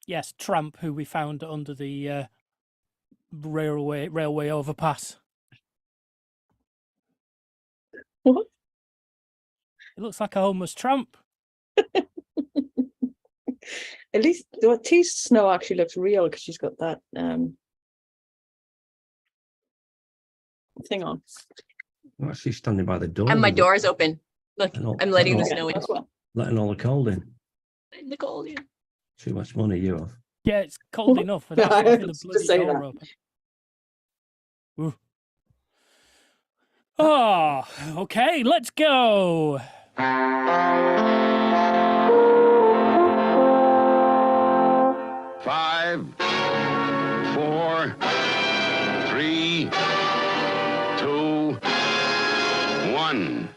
Yes, tramp who we found under the railway overpass. What? It looks like a homeless tramp. At least Snow actually looks real because she's got that thing on. Well, she's standing by the door. And my door is open. Look, I'm letting the snow in. Letting all the cold in. Letting the cold in. Too much money, you have. Yeah, it's cold enough without having the bloody door open. Ooh. Oh, okay, let's go. 5, 4, 3, 2, 1.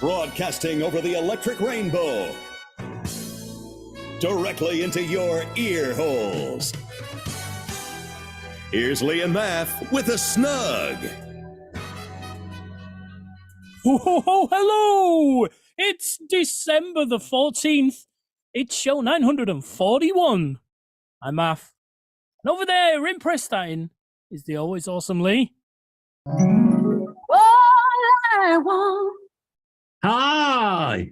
Broadcasting over the electric rainbow, directly into your ear holes. Here's Lee and Math with a Snug. Oh, hello! It's December the 14th. It's show 941. I'm Math. And over there in Prestine is the always awesome Lee. All I want. Hi!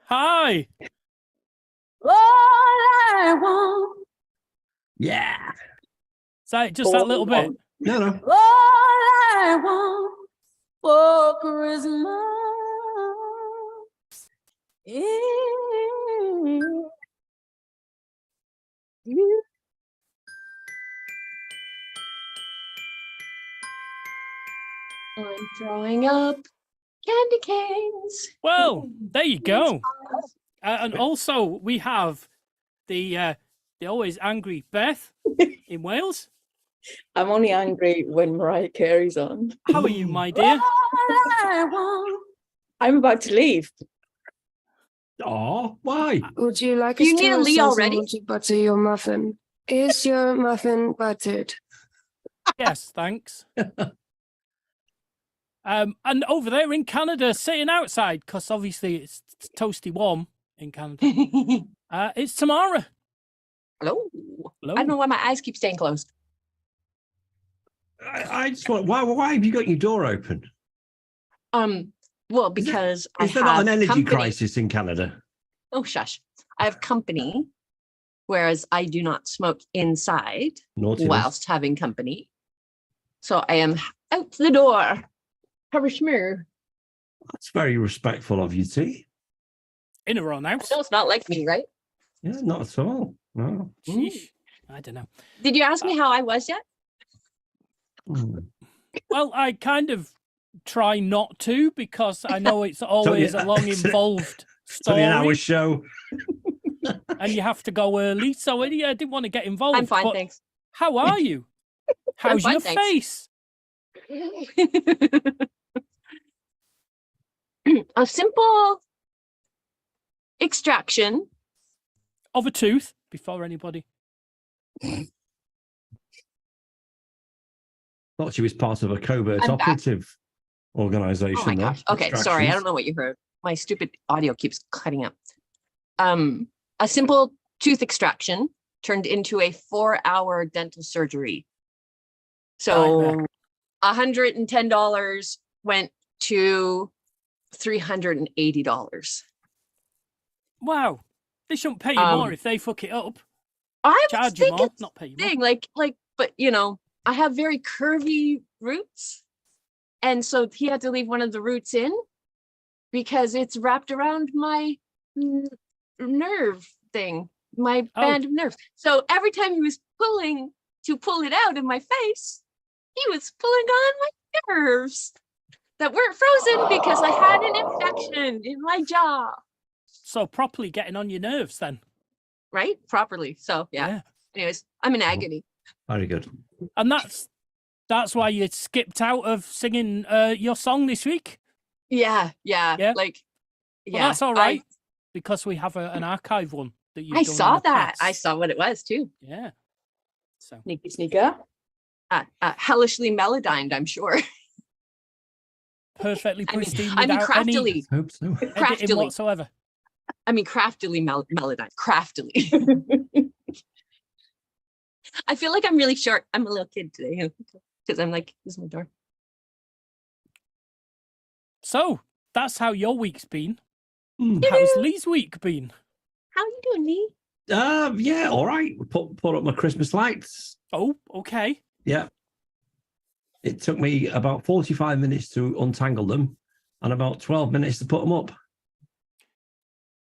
Hi! All I want. Yeah! Is that just that little bit? No. All I want for Christmas is you. I'm throwing up candy canes. Well, there you go. And also, we have the always angry Beth in Wales. I'm only angry when Mariah Carey's on. How are you, my dear? I'm about to leave. Oh, why? Would you like You us need to a Lee assess already? Would you butter your muffin? Is your muffin buttered? Yes, thanks. And over there in Canada, sitting outside, because obviously it's toasty warm in Canada, it's Tamara. Hello. Hello. I don't know why my eyes keep staying closed. I just want. Why have you got your door open? Well, because Is there not an energy crisis in Canada? Oh, shush. I have company, whereas I do not smoke inside Naughtiness. whilst having company. So I am out the door. Have a schmear. That's very respectful of you, T. In her own house. No, it's not like me, right? Yeah, not at all. No. Sheesh. I don't know. Did you ask me how I was yet? Well, I kind of try not to because I know it's always a long, involved It's only an hour story, show. and you have to go early. So yeah, I didn't want to get involved. I'm fine, but thanks. How are you? How's fine, your thanks. face? A simple extraction Of a tooth before anybody. Thought she was part of a covert I'm back. operative organization. Oh my there. gosh. Okay, sorry. I don't know what you heard. My stupid audio keeps cutting up. A simple tooth extraction turned into a 4-hour dental surgery. So $110 went to $380. Wow. They shouldn't pay you more if they fuck it up. I was Charge you more, thinking not pay you more. thing like, but you know, I have very curvy roots, and so he had to leave one of the roots in because it's wrapped around my nerve thing, my band of nerves. So every time he was pulling to pull it out of my face, he was pulling on my nerves that weren't frozen because I had an infection in my jaw. So properly getting on your nerves then. right? Properly. So yeah. Anyways, I'm in agony. Very good. And that's why you skipped out of singing your song this week. Yeah. Yeah. Like, Well, yeah. that's all right because we have an archive one that you've I done. saw in the that. I past. saw what it was too. Yeah. So Sneaky sneaker. Hellishly melodined, I'm sure. perfectly pristine I mean, without any craftily. Hope so. editing Craftily. whatsoever. I mean, craftily melodined. Craftily. I feel like I'm really short. I'm a little kid today because I'm like, this is my door. So that's how your week's been. Mm. How's Lee's week been? How you doing, Lee? Yeah, all right. Put up my Christmas lights. Oh, okay. Yeah. It took me about 45 minutes to untangle them and about 12 minutes to put them up.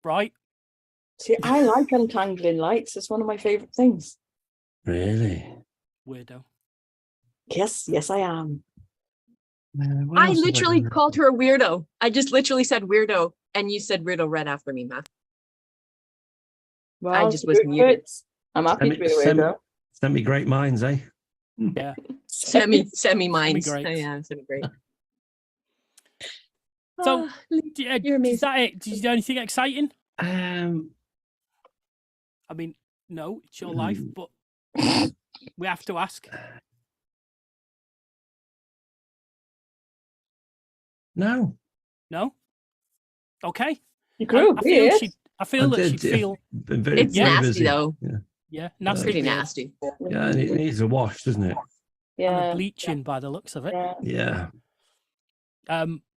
Right. See, I like untangling lights. It's one of my favorite things. Really? Weirdo. Yes, I am. What I else have literally done? called her a weirdo. I just literally said weirdo, and you said weirdo right after me, Matt. Well, just was good muted. bits. I'm happy to be a Send weirdo. me great minds, eh? Yeah. Semi minds. Semi-great. Oh, yeah, semi great. So, Lee, Yeah, you're is amazing. that it? Did you do anything exciting? I Um, mean, no, it's your life, but we have to ask. no. No? Okay. You grew I feel weird. I feel that she'd feel Been very, It's very nasty busy. though. nasty. Pretty beard. nasty. Yeah, and it needs a wash, doesn't it? And a Yeah. bleaching by the looks of it. Yeah. Yeah.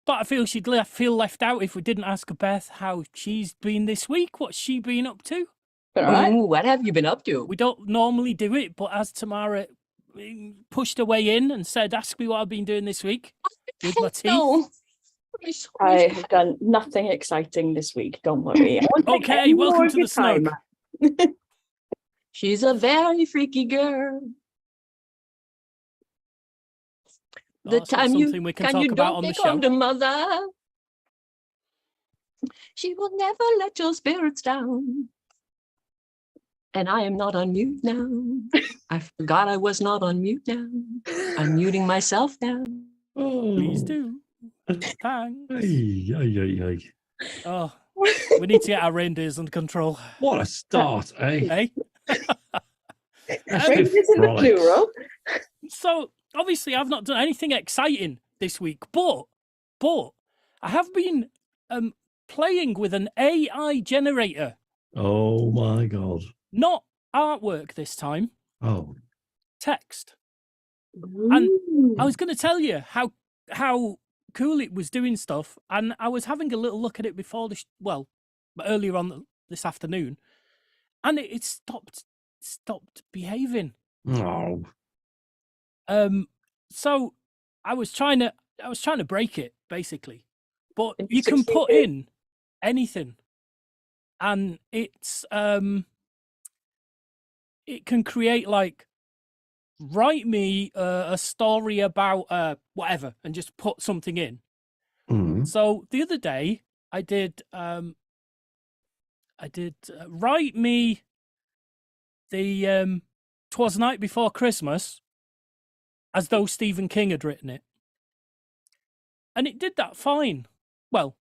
But I feel she'd feel left out if we didn't ask Beth how she's been this week. What's she been up to? But all right. Ooh, what have you been up to? We don't normally do it, but as Tamara pushed her way in and said, "Ask me what I've been doing this week with my teeth." No. I have done nothing exciting this week. Don't worry. I won't take Okay, any welcome more of to your the Snug. time. She's a very freaky girl. Oh, The that's not time you something we can can talk you about don't on the think show. of the mother. She will never let your spirits down. And I am not on mute now. I forgot I was not on mute now. I'm muting myself now. Please do. Thanks. Ay, ay, ay, ay. Oh, we need to get our reindeers under control. What a start, eh? Hey. Reindeers in the frolics. plural. So obviously I've not done anything exciting this week, but I have been playing with an AI generator, Oh my God. not artwork this time, Oh. text. And Ooh. I was going to tell you how cool it was doing stuff, and I was having a little look at it before earlier on this afternoon, and it stopped behaving. Oh. So I was trying to break it basically, but And you can put succeeded. in anything, and it can create like, write me a story about whatever, and just put something in. Mm. So the other day I did write me the 'Twas Night Before Christmas, as though Stephen King had written it. And it did that fine. Well,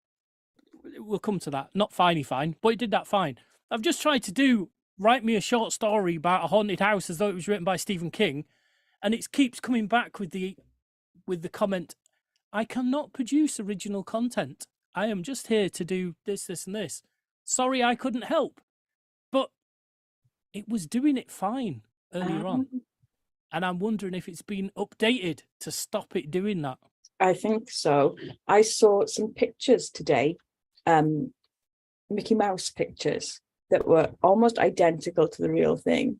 we'll come to that. Not fine, but it did that fine. I've just tried to write me a short story about a haunted house as though it was written by Stephen King, and it keeps coming back with the comment, I cannot produce original content. I am just here to do this, and this. Sorry, I couldn't help. But it was doing it fine earlier on. And I'm wondering if it's been updated to stop it doing that. I think so. I saw some pictures today, Mickey Mouse pictures that were almost identical to the real thing.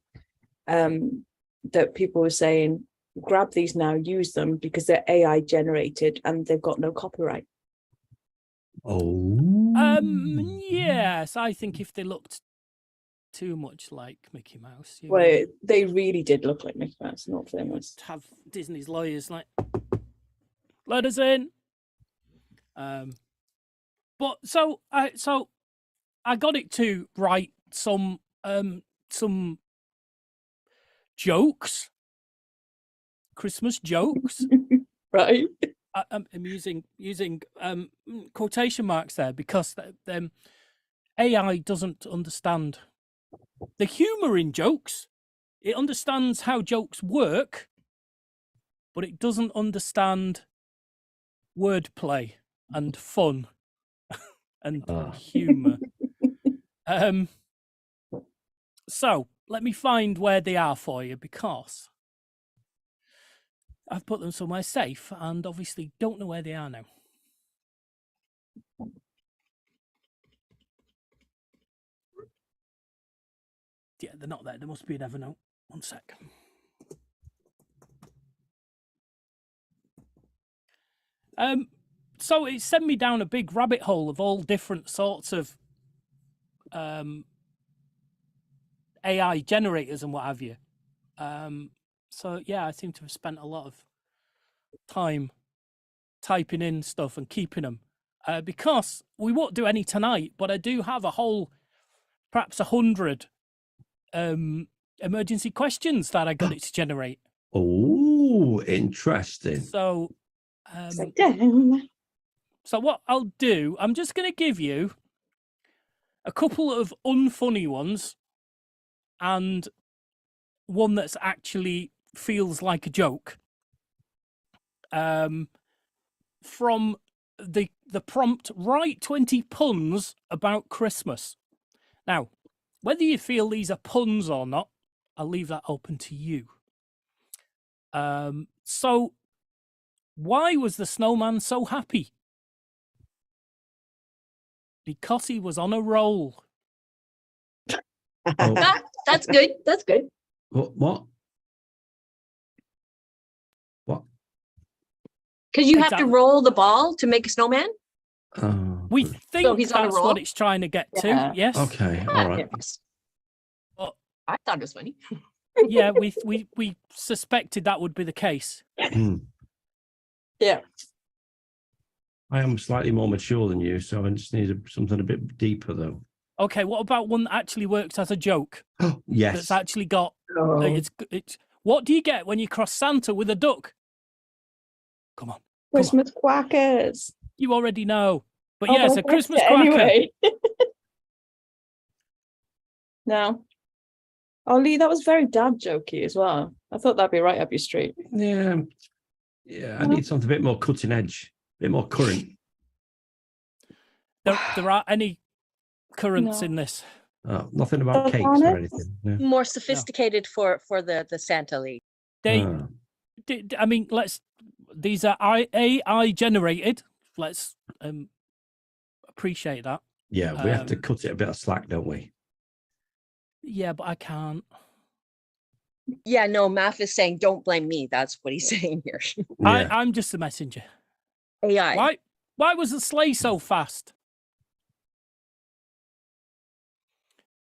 That people were saying, grab these now, use them because they're AI generated and they've got no copyright. Oh. Yes, I think if they looked too much like Mickey Mouse, you Well, they really did look like Mickey Mouse, not famous. have Disney's lawyers like, let us in. But so I I got it to write some jokes, Christmas jokes. Right. I'm using quotation marks there because AI doesn't understand the humor in jokes. It understands how jokes work, but it doesn't understand wordplay and fun and humor. So let me find where they are for you, because I've put them somewhere safe and obviously don't know where they are now. Yeah, they're not there. There must be an Evernote. One sec. So it sent me down a big rabbit hole of all different sorts of AI generators and what have you. So yeah, I seem to have spent a lot of time typing in stuff and keeping them because we won't do any tonight, but I do have a whole, perhaps 100 emergency questions that I got it to generate. Oh, interesting. So, Sit down. so what I'll do, I'm just going to give you a couple of unfunny ones and one that's actually feels like a joke. From the prompt, write 20 puns about Christmas. Now, whether you feel these are puns or not, I'll leave that open to you. So why was the snowman so happy? Because he was on a roll. Oh, That's good. That's good. what? Because you have to Exactly. roll the ball to make a snowman. We think he's on a that's roll? what it's trying to get to. Yeah. Yes. Okay, all right. Yes. But I thought it was funny. yeah, we suspected that would be the case. Yeah. I am slightly more mature than you, so I just need something a bit deeper, though. Okay, what about one that actually works as a joke? Oh, yes. That's actually got Oh. it's what do you get when you cross Santa with a duck? Come on, Christmas quackers. you already know. But Oh, yes, I a guessed Christmas it quacker. Anyway. No. Oh, Lee, that was very dad jokey as well. I thought that'd be right up your street. Yeah, I need something a bit more cutting edge, a bit more current. There aren't any currents No. in this. Oh, nothing about Don't cakes want or it. anything. No. More sophisticated for the Santa League. They, Ah, I mean, these are AI generated. Let's appreciate that. yeah, we have to cut it a bit of slack, don't we? Yeah, but I can't. Yeah, no, Math is saying, don't blame me. That's what he's saying here. Yeah. I'm just a messenger. AI. Why was the sleigh so fast?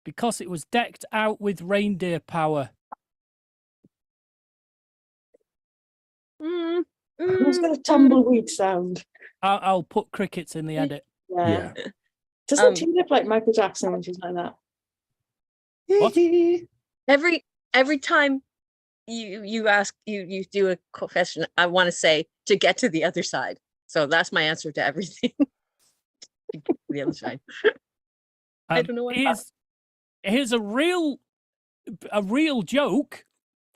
Because it was decked out with reindeer power. Who's got a tumbleweed sound? I'll put crickets in the edit. Yeah. Doesn't he look like Michael Jackson when she's like that? What? Every time you ask you do a question, I want to say to get to the other side. So that's my answer to everything. To get to the other side. I don't know why. Here's a real joke,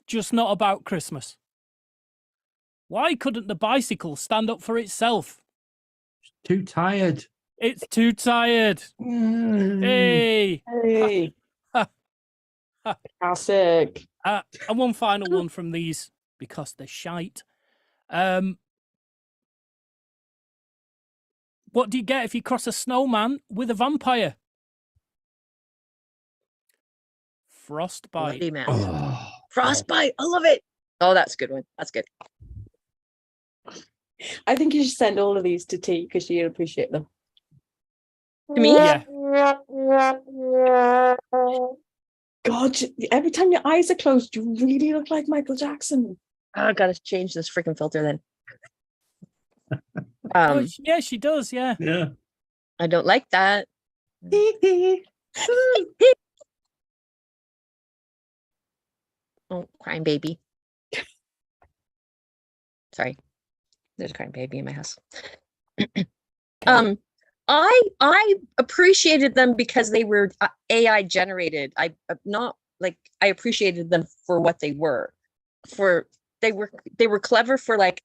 just not about Christmas. Why couldn't the bicycle stand up for itself? Too tired. It's too tired. Hey. Hey. Classic. And one final one from these, because they're shite. What do you get if you cross a snowman with a vampire? Frostbite. Bloody man. Oh, Frostbite. I love it. Oh, that's a good one. That's good. I think you should send all of these to T because she'll appreciate them. To me? Yeah. God, every time your eyes are closed, you really look like Michael Jackson. Oh, I gotta change this freaking filter then. Oh, yeah, she does. Yeah. yeah. I don't like that. Oh, crying baby. Sorry. There's a crying baby in my house. I appreciated them because they were AI generated. I appreciated them for what they were. They were clever for like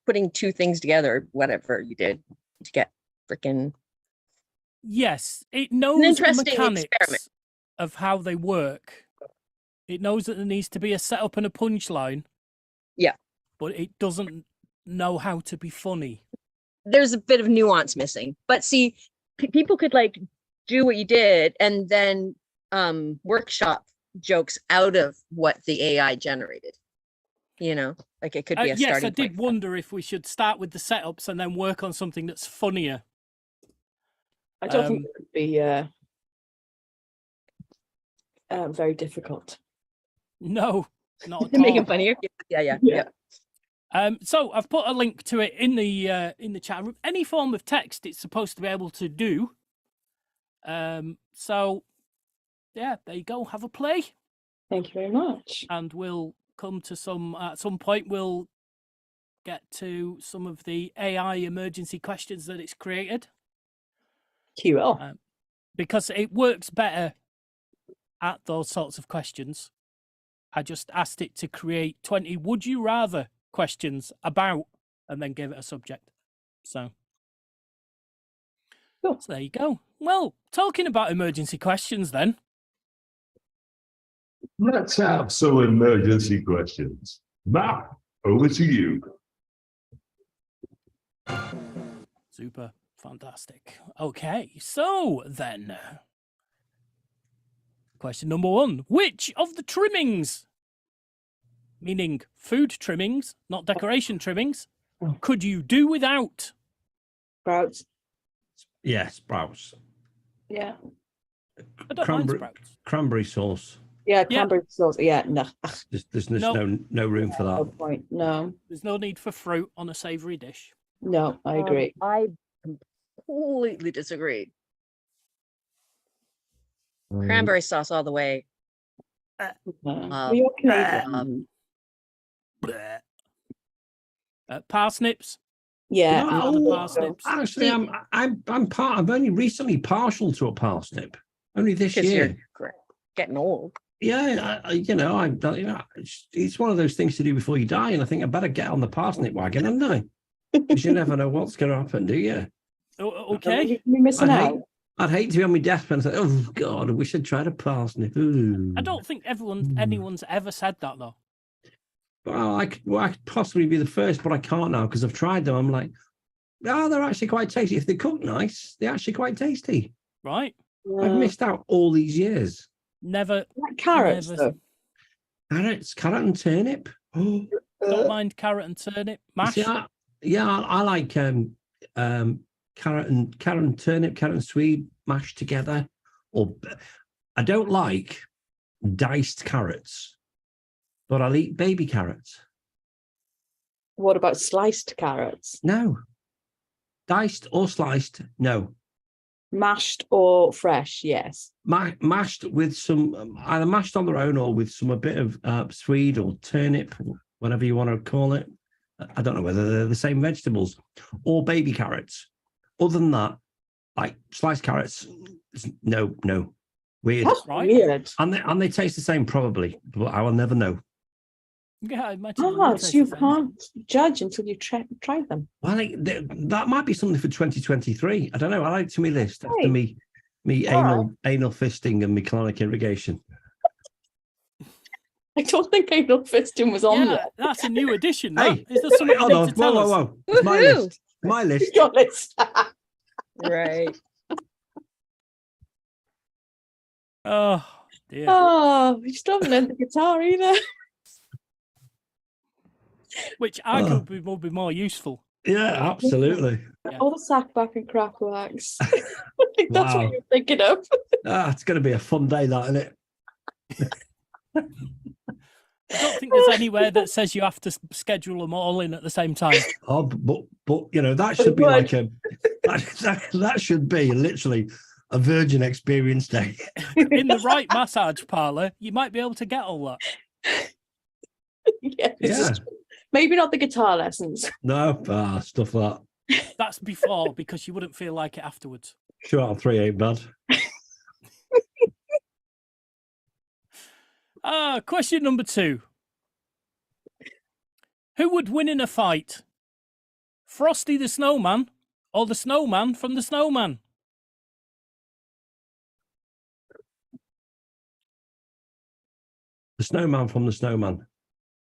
putting two things together, whatever you did to get freaking. Yes, it knows the interesting mechanics experiment. of how they work. It knows that there needs to be a setup and a punchline. Yeah. But it doesn't know how to be funny. There's a bit of nuance missing. But see, people could like do what you did and then workshop jokes out of what the AI generated. You know, like it could be a yes, starting I did point. wonder if we should start with the setups and then work on something that's funnier. I don't think it would be very difficult. No, not To at make all. it funnier. Yeah. So I've put a link to it in the chat room. Any form of text it's supposed to be able to do. So yeah, there you go. Have a play. Thank you very much. And we'll come to at some point we'll get to some of the AI emergency questions that it's created. QL. Because it works better at those sorts of questions. I just asked it to create 20 would you rather questions about and then give it a subject. So, cool. So there you go. Well, talking about emergency questions then. Let's have some emergency questions. Matt, over to you. Super. Fantastic. Okay, so then. Question number 1. Which of the trimmings, meaning food trimmings, not decoration trimmings, could you do without? Sprouts. Yeah, sprouts. Yeah. I don't mind sprouts. Cranberry sauce. Yeah, cranberry sauce. Yeah, no. There's no room for that. No point. No. There's no need for fruit on a savoury dish. No, I agree. I completely disagree. Cranberry sauce all the way. You're Canadian. Parsnips. Yeah. No, parsnips. Actually, I'm only recently partial to a parsnip. Only this year. You're getting old. Yeah, it's one of those things to do before you die, and I think I better get on the parsnip wagon, haven't I? Because you never know what's going to happen, do you? Okay. You're missing out. I'd hate to be on my deathbed and say, "Oh God, I wish I'd tried a parsnip." Ooh. I don't think anyone's ever said that though. Well, I could possibly be the first, but I can't now because I've tried them. I'm like, oh, they're actually quite tasty. If they cook nice, they're actually quite tasty. Right. I've missed out all these years. Never. Like carrots, though. Carrot and turnip. Oh. Don't mind carrot and turnip mash. See, I like carrot and turnip, carrot and swede mashed together. Or I don't like diced carrots, but I'll eat baby carrots. What about sliced carrots? No. Diced or sliced? No. Mashed or fresh? Yes. Mashed with some, either mashed on their own or with a bit of swede or turnip, whatever you want to call it. I don't know whether they're the same vegetables, or baby carrots. Other than that, like sliced carrots, no. Weird. That's weird. And they taste the same probably, but I will never know. Yeah, I imagine. So you can't judge until you try them. Well, that might be something for 2023. I don't know. I like to me list after me anal fisting and me colonic irrigation. I don't think anal fisting was on there. That's a new addition. Hey, is there something you need to tell us? Whoa. It's my list. My list. Your list. Right. Oh dear. Oh, you still haven't learned the guitar either. Which arguably would be more useful. Yeah, absolutely. Yeah. All the sack back and crack wax. I think that's what Wow. you're thinking of. It's going to be a fun day, that, isn't it? I don't think there's anywhere that says you have to schedule them all in at the same time. Oh, but you know, that should be like that should be literally a Virgin Experience day. In the right massage parlor, you might be able to get all that. Yeah, Yeah. maybe not the guitar lessons. No, stuff like that. That's before, because you wouldn't feel like it afterwards. Sure, on 3 ain't bad. Question number 2. Who would win in a fight? Frosty the Snowman or the Snowman from the Snowman? The Snowman from the Snowman.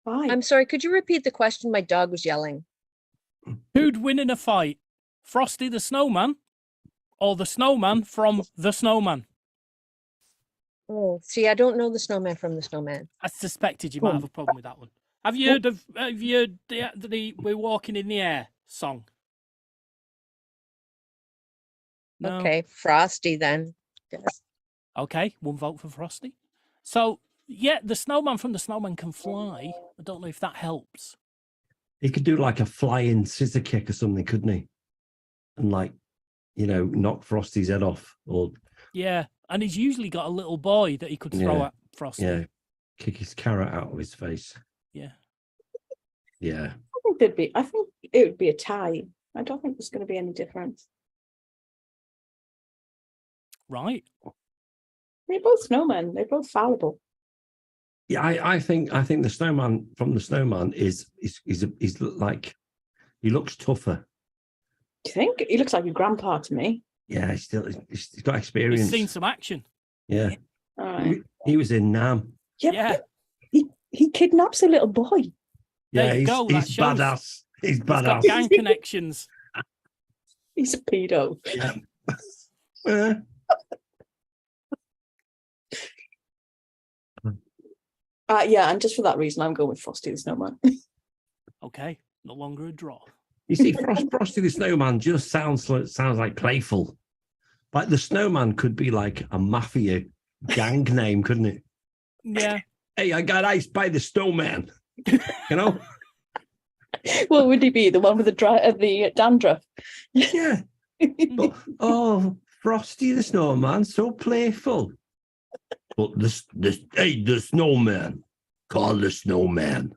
Fine. I'm sorry, could you repeat the question? My dog was yelling. Who'd win in a fight? Frosty the Snowman or the Snowman from the Snowman? Oh, see, I don't know the snowman from the snowman. I suspected you might have a problem with that one. Have you heard of the We're Walking in the Air song? No. Okay, Frosty then. Yes. Okay, 1 vote for Frosty. So, yeah, the Snowman from the Snowman can fly. I don't know if that helps. He could do like a flying scissor kick or something, couldn't he? And like, you know, knock Frosty's head off, or Yeah, and he's usually got a little boy that he could throw Yeah, at Frosty. yeah, kick his carrot out of his face. Yeah. Yeah. I think it would be a tie. I don't think there's going to be any difference. Right. They're both snowmen. They're both fallible. Yeah, I think the Snowman from the Snowman is like, he looks tougher. Do you think? He looks like your grandpa to me. Yeah, he's got experience. He's seen some action. Yeah, All right. he was in Nam. Yeah. but he kidnaps a little boy. There Yeah, you go, that he's shows. badass. He's He's got badass. gang connections. He's a pedo. Yeah. Yeah. Yeah, and just for that reason, I'm going with Frosty the Snowman. Okay, no longer a draw. You see, Frosty the Snowman just sounds like playful. Like the Snowman could be like a mafia gang name, couldn't it? Yeah. Hey, I got iced by the Snowman. You know? Well, would he be the one with the dandruff? Yeah. But, oh, Frosty the Snowman, so playful. But the Snowman, call the Snowman.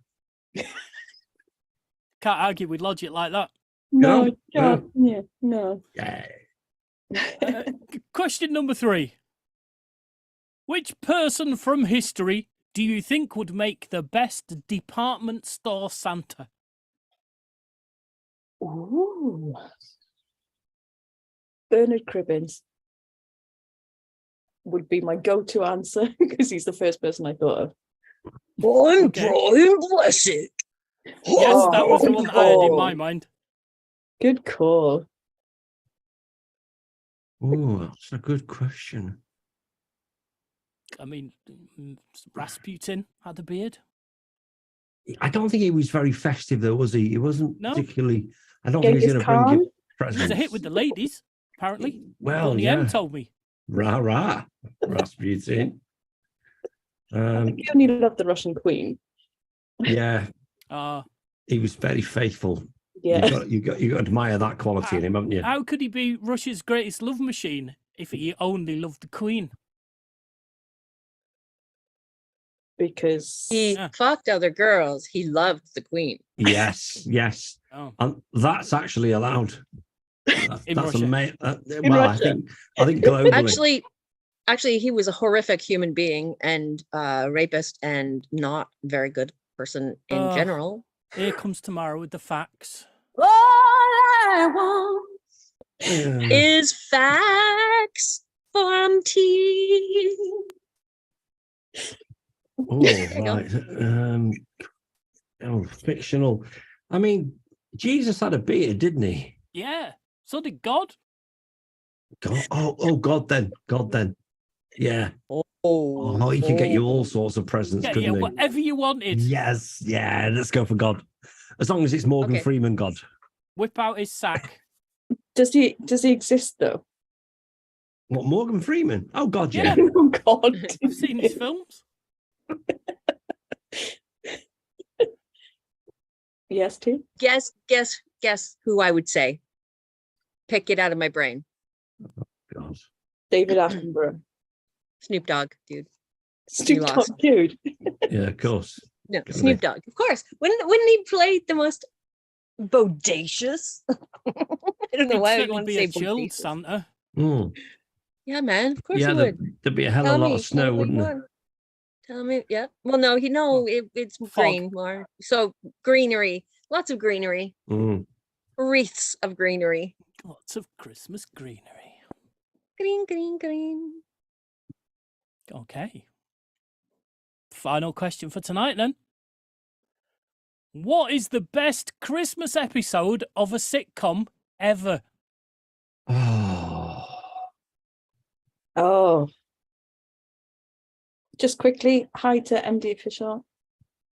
Can't argue with logic like that. No, No, yeah, no. Yeah. Question number 3. Which person from history do you think would make the best department store Santa? Ooh. Bernard Cribbins would be my go-to answer because he's the first person I thought of. I'm Okay. Brian Blessed. Yes, that was the one that I had in Oh. my mind. Good call. Oh, that's a good question. I mean, Rasputin had a beard. I don't think he was very festive, though, was he? He wasn't No. particularly. I don't think he was Genghis going to bring Khan? you It was presents. a hit with the ladies, apparently. Well, Boney yeah. M told me. Rah rah, Rasputin. I think he only loved the Russian Queen. Yeah, Uh, he was very faithful. Yeah. You got to admire that quality in him, haven't you? how could he be Russia's greatest love machine if he only loved the Queen? Because He Yeah. fucked other girls. He loved the queen. Yes, yes, Oh, and that's actually allowed. In That's Russia. amazing. In Well, Russia. I think globally. Actually, he was a horrific human being and rapist and not very good person in Ugh. general. here comes tomorrow with the facts. All I want Yeah. is facts from tea. Oh, you go. right. Fictional. I mean, Jesus had a beard, didn't he? Yeah, so did God. God. Oh, God then. Yeah. Oh, he could get you all sorts of presents, Yeah, couldn't he? whatever you wanted. Yes, yeah, let's go for God. As long as it's Morgan Okay. Freeman God. Whip out his sack. does he exist though? What, Morgan Freeman? Oh, God, yeah. Yeah. Oh God. I've seen his films. Yes, T. Guess who I would say. Pick it out of my brain. God. David Attenborough. Snoop Dogg, dude. Snoop lost. Dogg, dude. Yeah, of course. No, Gotta Snoop be. Dogg, of course. Wouldn't he play the most bodacious? I don't know He'd why I certainly want to be say a chilled bodacious. Santa. Mm. Yeah, man. Of course Yeah, he would. there'd be a hell of Tell a lot me, of snow, what you wouldn't there? want. Tell me, yeah. Well, no, it's Fog. green more. So greenery, lots of greenery, Mm. wreaths of greenery. Lots of Christmas greenery. Green, green, green. Okay. Final question for tonight then. What is the best Christmas episode of a sitcom ever? Oh. Oh. Just quickly, hi to MD Official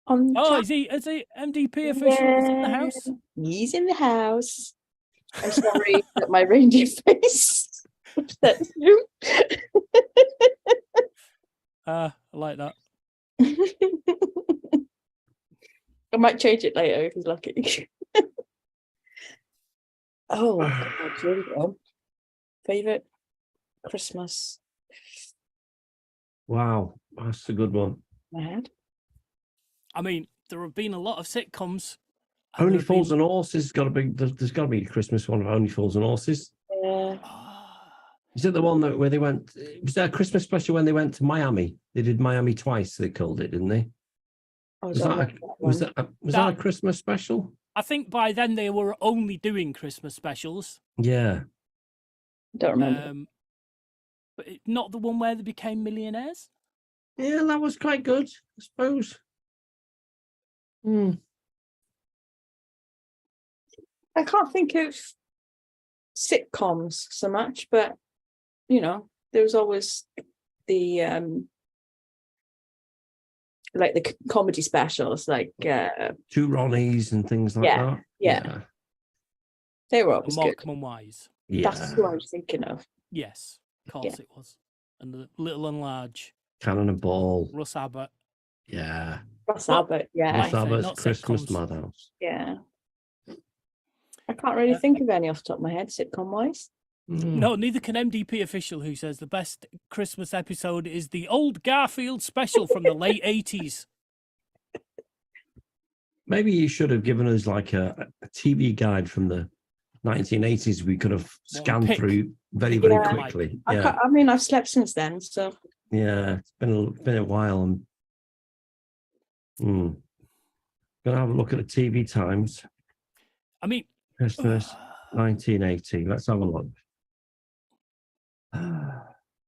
on Oh, chat. is he MDP official is in the house? He's in the house. I'm sorry that my reindeer face upsets you. I like that. I might change it later if he's lucky. Oh, God, here we go. Favorite Christmas. Wow, that's a good one. My head. I mean, there have been a lot of sitcoms. and Only there have Fools been- and Horses got to be. There's got to be a Christmas one of Only Fools and Horses. Yeah. Is it the one that where they went? Was there a Christmas special when they went to Miami? They did Miami twice. They called it, didn't they? I Was don't that know was one. that a Christmas special? I think by then they were only doing Christmas specials. Yeah. Don't remember. But not the one where they became millionaires. Yeah, that was quite good, I suppose. Hmm. I can't think of sitcoms so much, but you know, there was always the like the comedy specials, like Two Ronnies and things like that. yeah. They were always good. Morecambe and Wise. Yeah. That's who I was thinking of. Yes, of course it was. And the Little and Large. Cannon and Ball. Russ Abbott. Yeah. Russ Well, Abbott, yeah, Russ say, Abbott's not Christmas sitcoms. Madhouse. yeah. I can't really think of any off the top of my head, sitcom wise. Mm. No, neither can MDP official, who says the best Christmas episode is the old Garfield special from the late 80s. Maybe you should have given us like a TV guide from the 1980s. We could have scanned pick. through very, very Yeah. quickly. I, Yeah. can't, I mean, I've slept since then, so Yeah. It's been a while. And gonna have a look at the TV times. I mean, Christmas 1980. Let's have a look.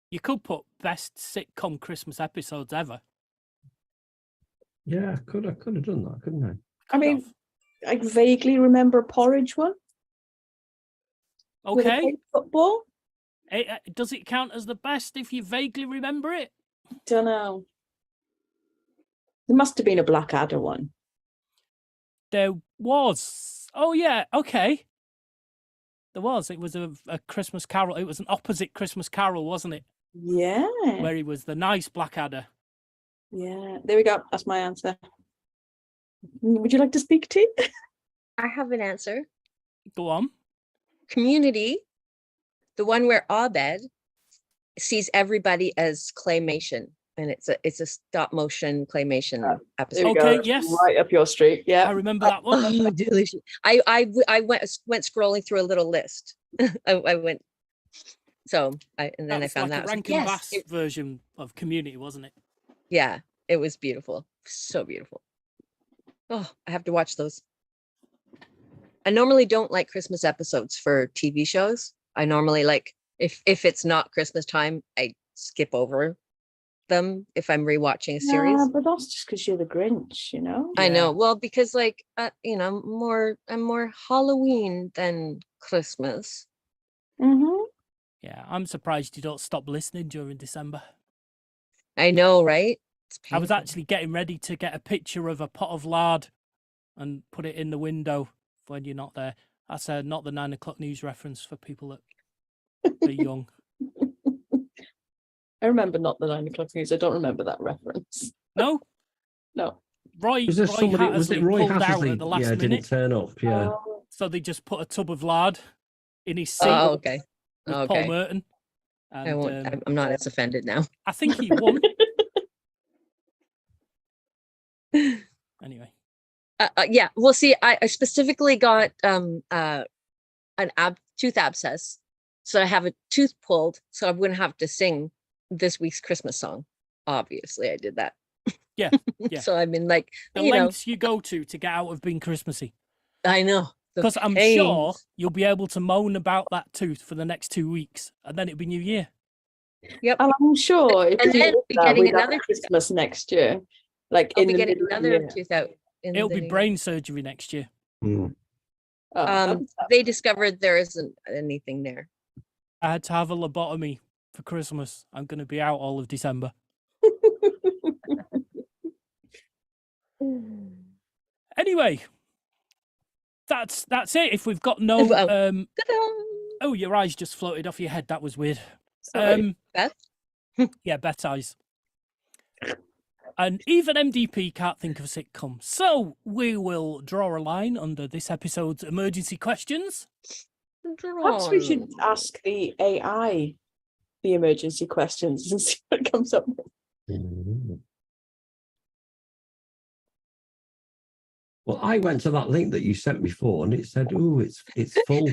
you could put best sitcom Christmas episodes ever. Yeah, I could have done that, couldn't I? I mean, Could I vaguely remember a porridge one. have. With a Okay. big football. Does it count as the best if you vaguely remember it? Don't know. There must have been a Blackadder one. There was. Oh, yeah. Okay. There was. It was a Christmas Carol. It was an opposite Christmas Carol, wasn't it? Yeah. Where he was the nice Blackadder. Yeah. There we go. That's my answer. Would you like to speak to? I have an answer. Go on. Community, the one where Abed sees everybody as claymation, and it's a stop motion claymation There episode. we Okay, go. yes. Right up your street. I Yeah. remember that one. Oh, delicious! I went scrolling through a little list. I went, and then That I was found like that. a I was like, Rankin yes, Bass version of Community, wasn't it? yeah, it was beautiful, so beautiful. Oh, I have to watch those. I normally don't like Christmas episodes for TV shows. I normally like if it's not Christmas time, I skip over them if I'm rewatching a series. Yeah, but that's just because you're the Grinch, you know? I Yeah. know. Well, because like I'm more Halloween than Christmas. Mm-hmm. Yeah, I'm surprised you don't stop listening during December. I know, right? It's I was painful. actually getting ready to get a picture of a pot of lard and put it in the window when you're not there. That's not the 9 o'clock news reference for people that are young. I remember not the 9 o'clock news. I don't remember that reference. No? No. Roy Was there somebody? Was it Hattersley Roy pulled out Hattersley? at the last Yeah, minute, didn't turn up. Yeah. Oh, so they just put a tub of lard in his seat Oh, okay. with Paul Okay. Merton. I And won't, I'm not as offended now. I think he won. Anyway, Yeah. Well, see, I specifically got an tooth abscess, so I have a tooth pulled, so I wouldn't have to sing this week's Christmas song. Obviously, I did that. yeah, yeah. So I've been like, The you know, lengths you go to get out of being Christmassy. I know. the Because I'm pains. sure you'll be able to moan about that tooth for the next 2 weeks, and then it'll be New Year. Yep. and I'm sure if And we then did be that, getting we'd have another Christmas next year, like I'll in be the getting middle of the another year. tooth out. In It'll the be new year. brain surgery next year. Mm. Oh, that's- They discovered there isn't anything there. I had to have a lobotomy for Christmas. I'm going to be out all of December. Anyway, that's it. If we've got no Well, oh, your eyes just floated off your head. That was weird. Sorry. Beth? Yeah, Bet's eyes. And even MDP can't think of a sitcom. So we will draw a line under this episode's emergency questions. Perhaps we should ask the AI the emergency questions and see what it comes up with. Mm. Well, I went to that link that you sent before, and it said, "Oh, it's full.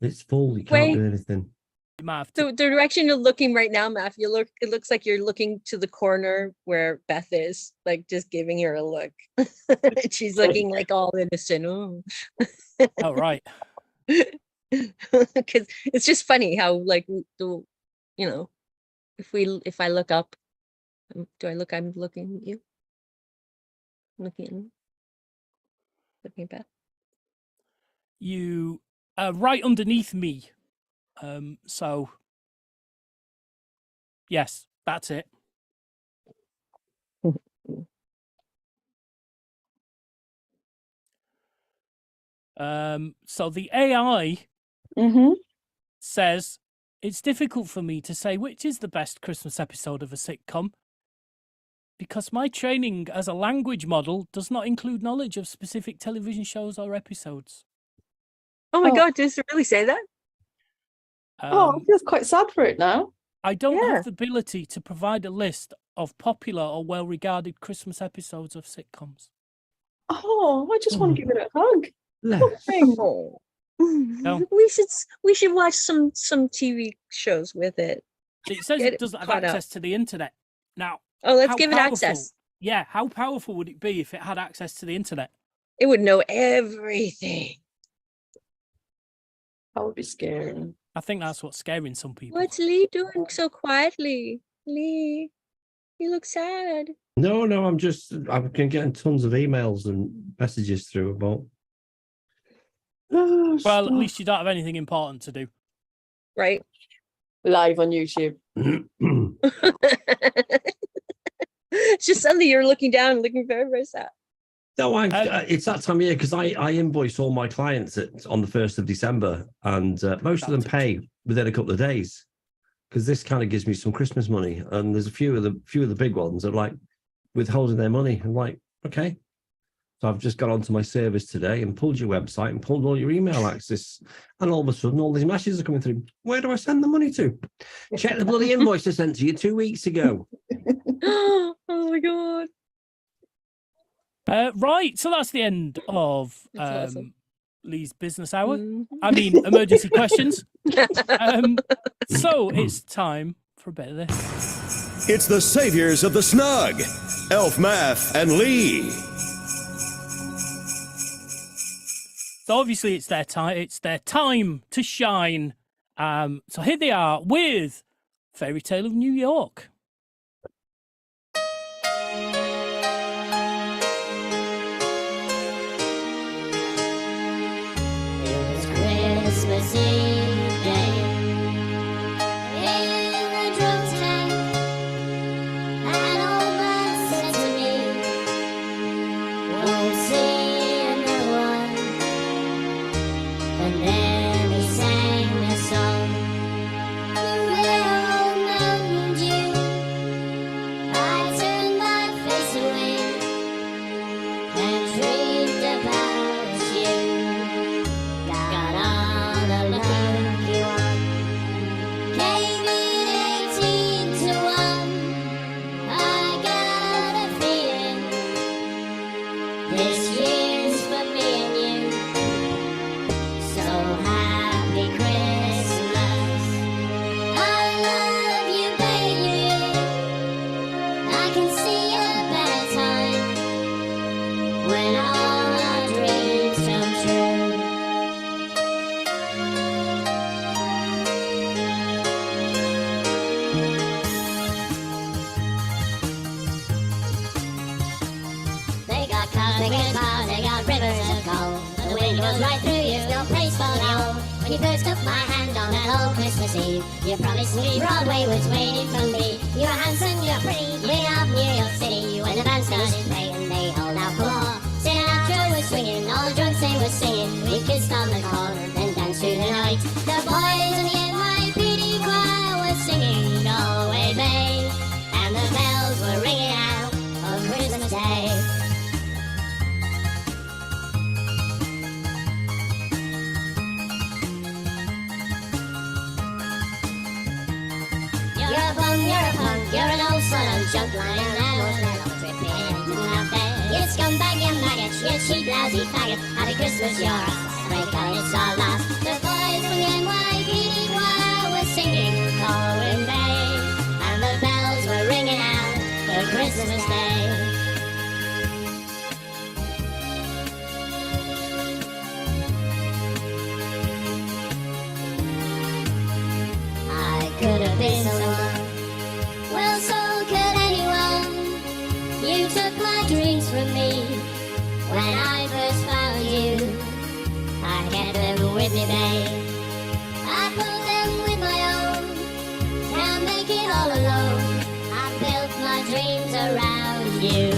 It's full. You can't Wait. do anything." You might have to, The direction you're looking right now, Matt, it looks like you're looking to the corner where Beth is, like just giving her a look. She's looking like all innocent. Oh. oh, right. Because it's just funny how like the, you know, if I look up, I'm looking at you. Looking at Beth. You are right underneath me. So, yes, that's it. So the AI Mm-hmm. says it's difficult for me to say which is the best Christmas episode of a sitcom because my training as a language model does not include knowledge of specific television shows or episodes. Oh my Oh. God, does it really say that? Oh, I Um, feel quite sad for it now. I don't Yeah. have the ability to provide a list of popular or well-regarded Christmas episodes of sitcoms. Oh, I just want to give it a hug. Les. Poor thing. Oh. No. We should watch some TV shows with it. It says Get it doesn't have caught up. access to the internet. Now, Oh, let's how give it powerful- access. Yeah, how powerful would it be if it had access to the internet? It would know everything. That would be scary. I think that's what's scaring some people. What's Lee doing so quietly? Lee, you look sad. No, I've been getting tons of emails and messages through about. Oh, Well, at stop. least you don't have anything important to do. Right? Live on YouTube. It's just suddenly you're looking down, looking very, very sad. No, it's that time of year because I invoice all my clients on the 1st of December, and most of them That's pay within a couple of days because this kind of gives me some Christmas money. And there's a few of the big ones that are like withholding their money. I'm like, okay. So I've just got onto my service today and pulled your website and pulled all your email access, and all of a sudden all these messages are coming through. Where do I send the money to? Check the bloody invoice I sent to you 2 weeks ago. Oh my God. Right, so that's the end of That's awesome. Lee's business hour. Mhm. I mean, emergency questions. So it's time for a bit of this. It's the saviors of the Snug, Elf Math and Lee. So obviously it's their time. It's their time to shine. So here they are with Fairy Tale of New York. It's Christmas Eve day in the drunk tank. An old man said to me, "Won't see another one." And then he sang a song. The real old Mountain Dew singing cars, they got rivers of gold. But the wind goes right through you, no place for the old. When you first took my hand on that old Christmas Eve, you promised me Broadway was waiting for me. You're handsome, you're pretty, king of New York City. When the band started playing, they hold out for more. Singing after was swinging, all the drunks they were singing. We kissed on the corner, then danced through the night. The boys in the NYPD choir were singing Galway Bay, and the bells were ringing out on Christmas Day. You're a bum, you're a punk, you're an old son of junk lying that old metal dripping out there. You scumbag, you maggot, you cheap, lousy faggot. Happy Christmas, you're a breaker, it's our last. The boys from the NYPD choir were singing Galway Bay, and the bells were ringing out for Christmas Day. I could have been someone, well, so could anyone. You took my dreams from me when I first found you. I kept them with me, babe. I put them with my own. Can't make it all alone. I built my dreams around you.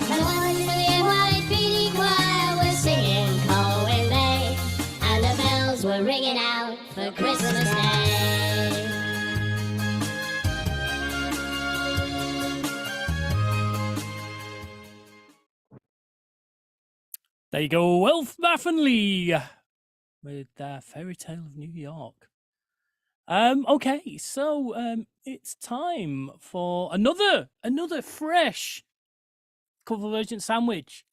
The ones from the NYPD choir were singing Galway Bay, and the bells were ringing out for Christmas Day. There you go, Wilf Lee with Fairy Tale of New York. Okay, so it's time for another fresh cover version sandwich.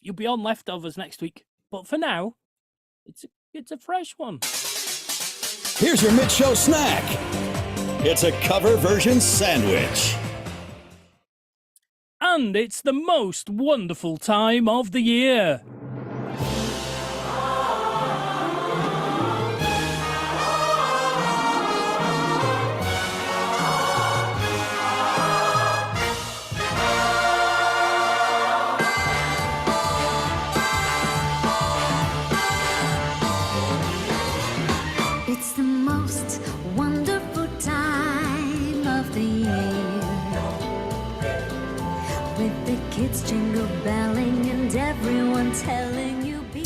You'll be on leftovers next week, but for now, it's a fresh one. Here's your mid-show snack. It's a cover version sandwich. And it's the most wonderful time of the year. It's the most wonderful time of the year, with the kids jingle belling and everyone telling you be.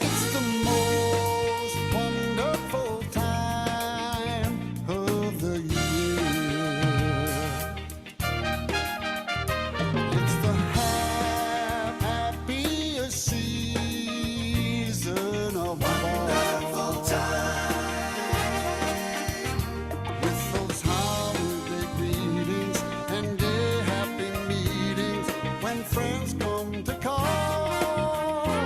It's the most wonderful time of the year. It's the happiest season of all. Wonderful time. With those holiday greetings and gay happy meetings when friends come to call.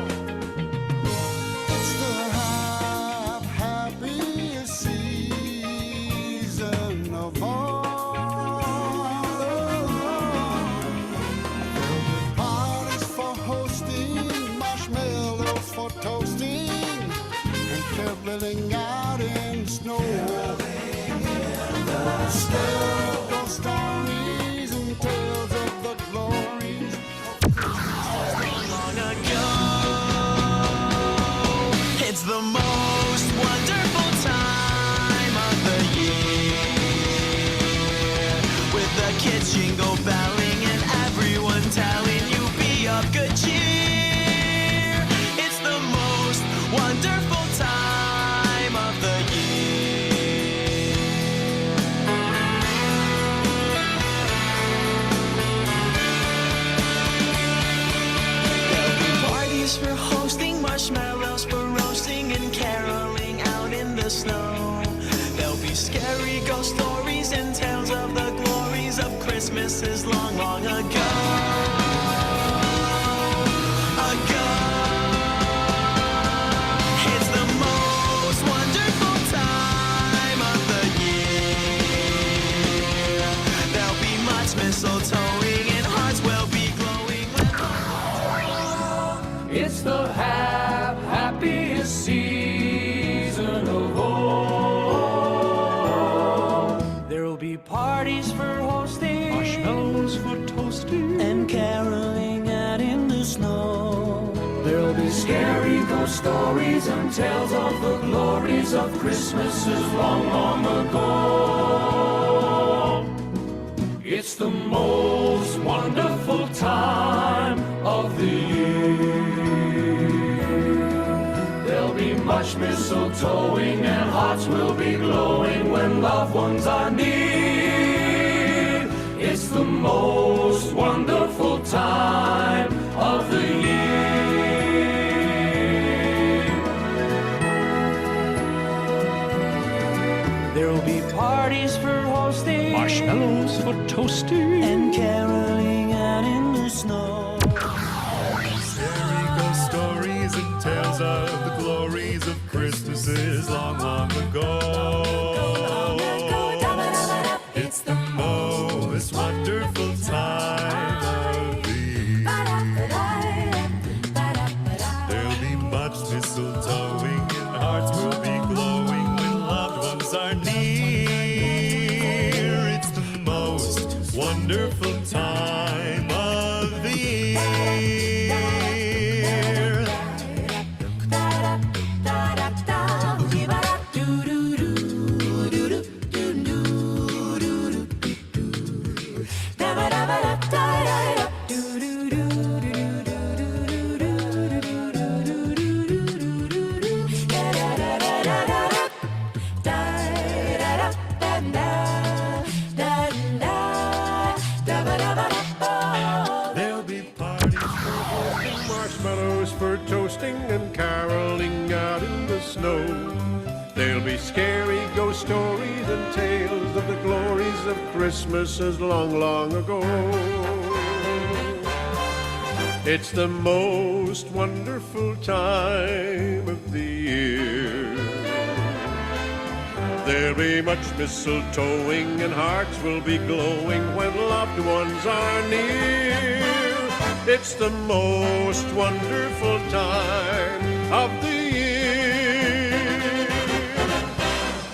It's the happiest season of all. Parties for hosting, marshmallows for toasting, and caroling out in snow. Hysterical stories and tales of the glories long ago. It's the most wonderful time of the year, with the kids jingle belling and everyone telling you be of good cheer. It's the most wonderful time of the year. There'll be parties for hosting, marshmallows for roasting, and caroling out in the snow. There'll be scary ghost stories and tales of the glories of Christmases long, long ago. It's the most wonderful time of the year. There'll be much mistletoeing and hearts will be glowing when It's the happiest season of all. there'll be parties for stories and tales of the glories of Christmases long, long ago. It's the most wonderful time of the year. There'll be much mistletoeing and hearts will be glowing when loved ones are near. It's the most wonderful time of the year. There'll be parties for hosting, Marshmallows for toasting, and caroling out in the snow. Scary ghost stories and tales of the glories of Christmases long, long ago. It's the most wonderful time of the year. There'll be much mistletoeing and hearts will be glowing when loved ones are near. It's the most wonderful time of the year. There'll be parties for hosting, marshmallows for toasting, and caroling out in the snow. There'll be scary ghost stories and tales of the glories of Christmases long, long ago. It's the most wonderful time of the year. There'll be much mistletoeing and hearts will be glowing when loved ones are near. It's the most wonderful time of the year.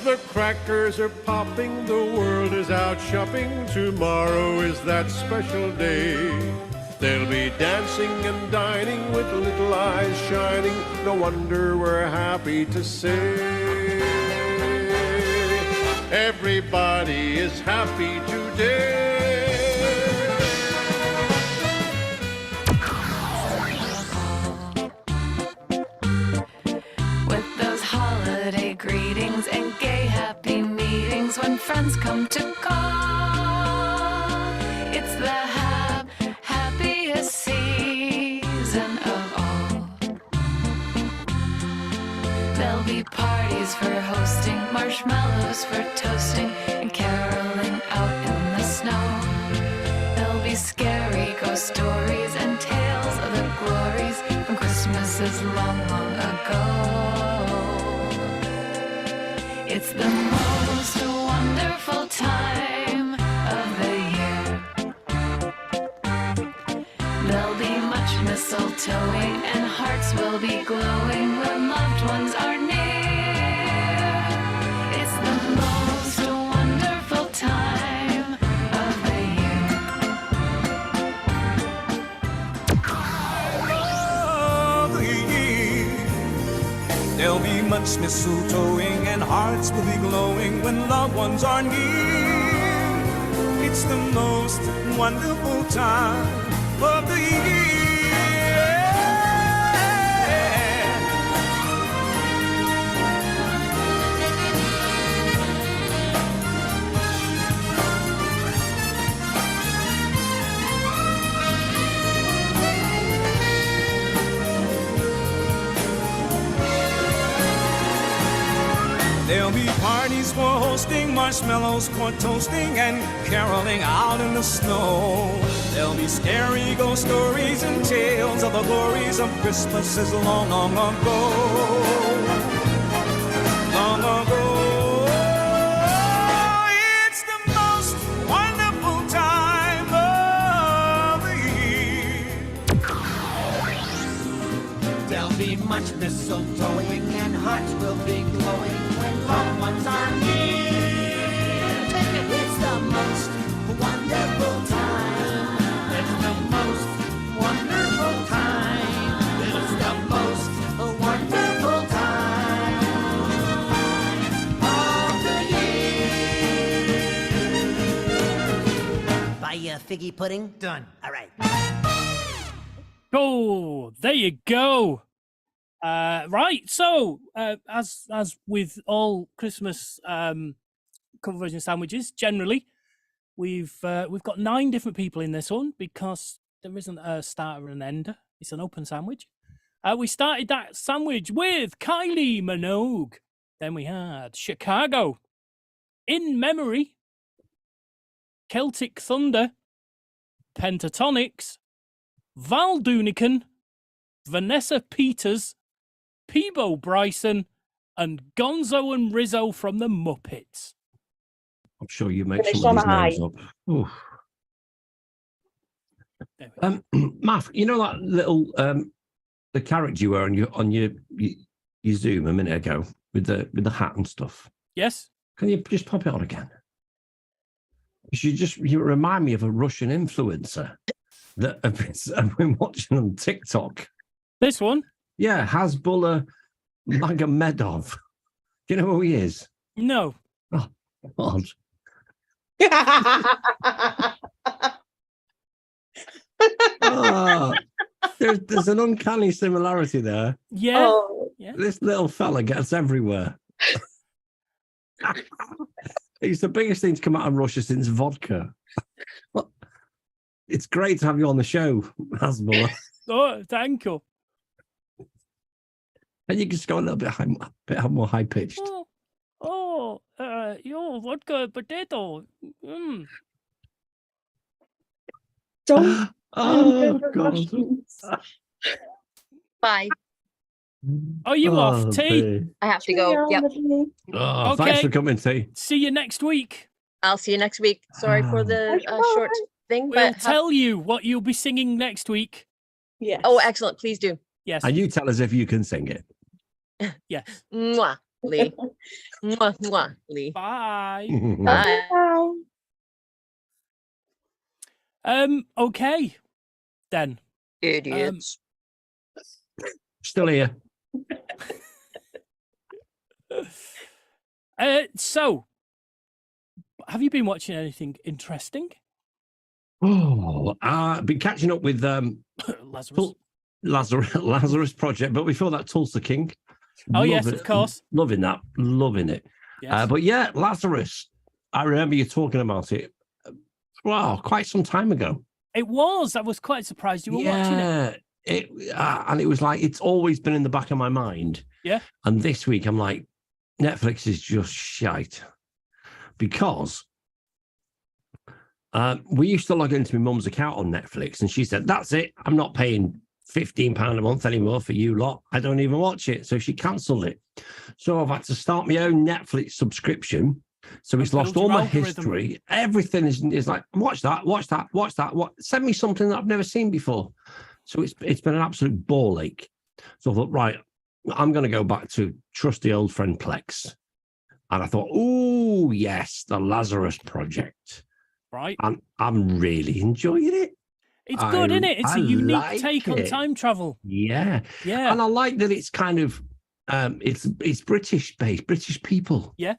The crackers are popping, the world is out shopping. Tomorrow is that special day. There'll be dancing and dining with little eyes shining. No wonder we're happy to say everybody is happy today. With those holiday greetings and gay happy meetings when friends come to call, it's the happiest season of all. There'll be parties for hosting, marshmallows for toasting, and caroling out in the snow. There'll be scary ghost stories and tales of the glories from Christmases long, long ago. It's the most wonderful time of the year. There'll be much mistletoeing and hearts will be glowing when loved ones are near. It's the most wonderful time of the year. Of the year. There'll be much mistletoeing and hearts will be glowing when loved ones are near. It's the most wonderful time of the year. There'll be parties for hosting, marshmallows for toasting, and caroling out in the snow. There'll be scary ghost stories and tales of the glories of Christmases long, long ago. Long ago. It's the most wonderful time of the year. There'll be much mistletoeing and hearts will be glowing when loved ones are near. It's the most wonderful time. It's the most wonderful time. It's the most wonderful time. figgy pudding? Done. All right. Oh, there you go. Right. So, as with all Christmas cover version sandwiches, generally, we've got 9 different people in this one because there isn't a starter and an ender. It's an open sandwich. We started that sandwich with Kylie Minogue. Then we had Chicago, In Memory, Celtic Thunder, Pentatonics, Val Doonican, Vanessa Peters, Peebo Bryson, and Gonzo and Rizzo from the Muppets. I'm sure you make Finish some of on these a names up. Math, you know that little the character you were on your Zoom a minute ago with the hat and stuff. Yes. Can you just pop it on again? You remind me of a Russian influencer that I've been watching on TikTok. This one? Yeah, Hasbullah Magomedov. Do you know who he is? No. Oh, God. Oh, there's an uncanny similarity there. Yeah. Oh. Yeah. This little fella gets everywhere. It's the biggest thing to come out of Russia since vodka. Well, it's great to have you on the show, Hasbullah. Oh, thank you. And you just go a little bit more high pitched. Yo, vodka potato. Don't. Oh, God. Bye. Are you off, T? dear. I have to go. Yep. Oh, thanks for coming, T. See you next week. I'll see you next week. Sorry for the short thing, We'll but tell you what you'll be singing next week. Yes. Oh, excellent! Please do. Yes. And you tell us if you can sing it. Yes. Mwah, Lee. Mwah, mwah, Lee. Bye. Bye. Okay. Then. Idiots. Still here. So, have you been watching anything interesting? Oh, I've been catching up with Lazarus Project, but before that, Tulsa King. Oh, yes, of course. Loving that, loving it. Yes. But yeah, Lazarus, I remember you talking about it. Wow, quite some time ago. It was. I was quite surprised you were watching it. And it was like, it's always been in the back of my mind. Yeah. And this week, I'm like, Netflix is just shite. Because we used to log into my mum's account on Netflix, and she said, that's it. I'm not paying £15 a month anymore for you lot. I don't even watch it. So she cancelled it. So I've had to start my own Netflix subscription. So it's lost all my history. Everything is like, watch that. Send me something that I've never seen before. So it's been an absolute ball ache. So I thought, right, I'm going to go back to trusty old friend Plex. And I thought, oh, yes, the Lazarus Project. Right. And I'm really enjoying it. It's good, isn't it? It's a unique take on time travel. Yeah. Yeah. And I like that it's kind of, it's British-based, British people. Yeah.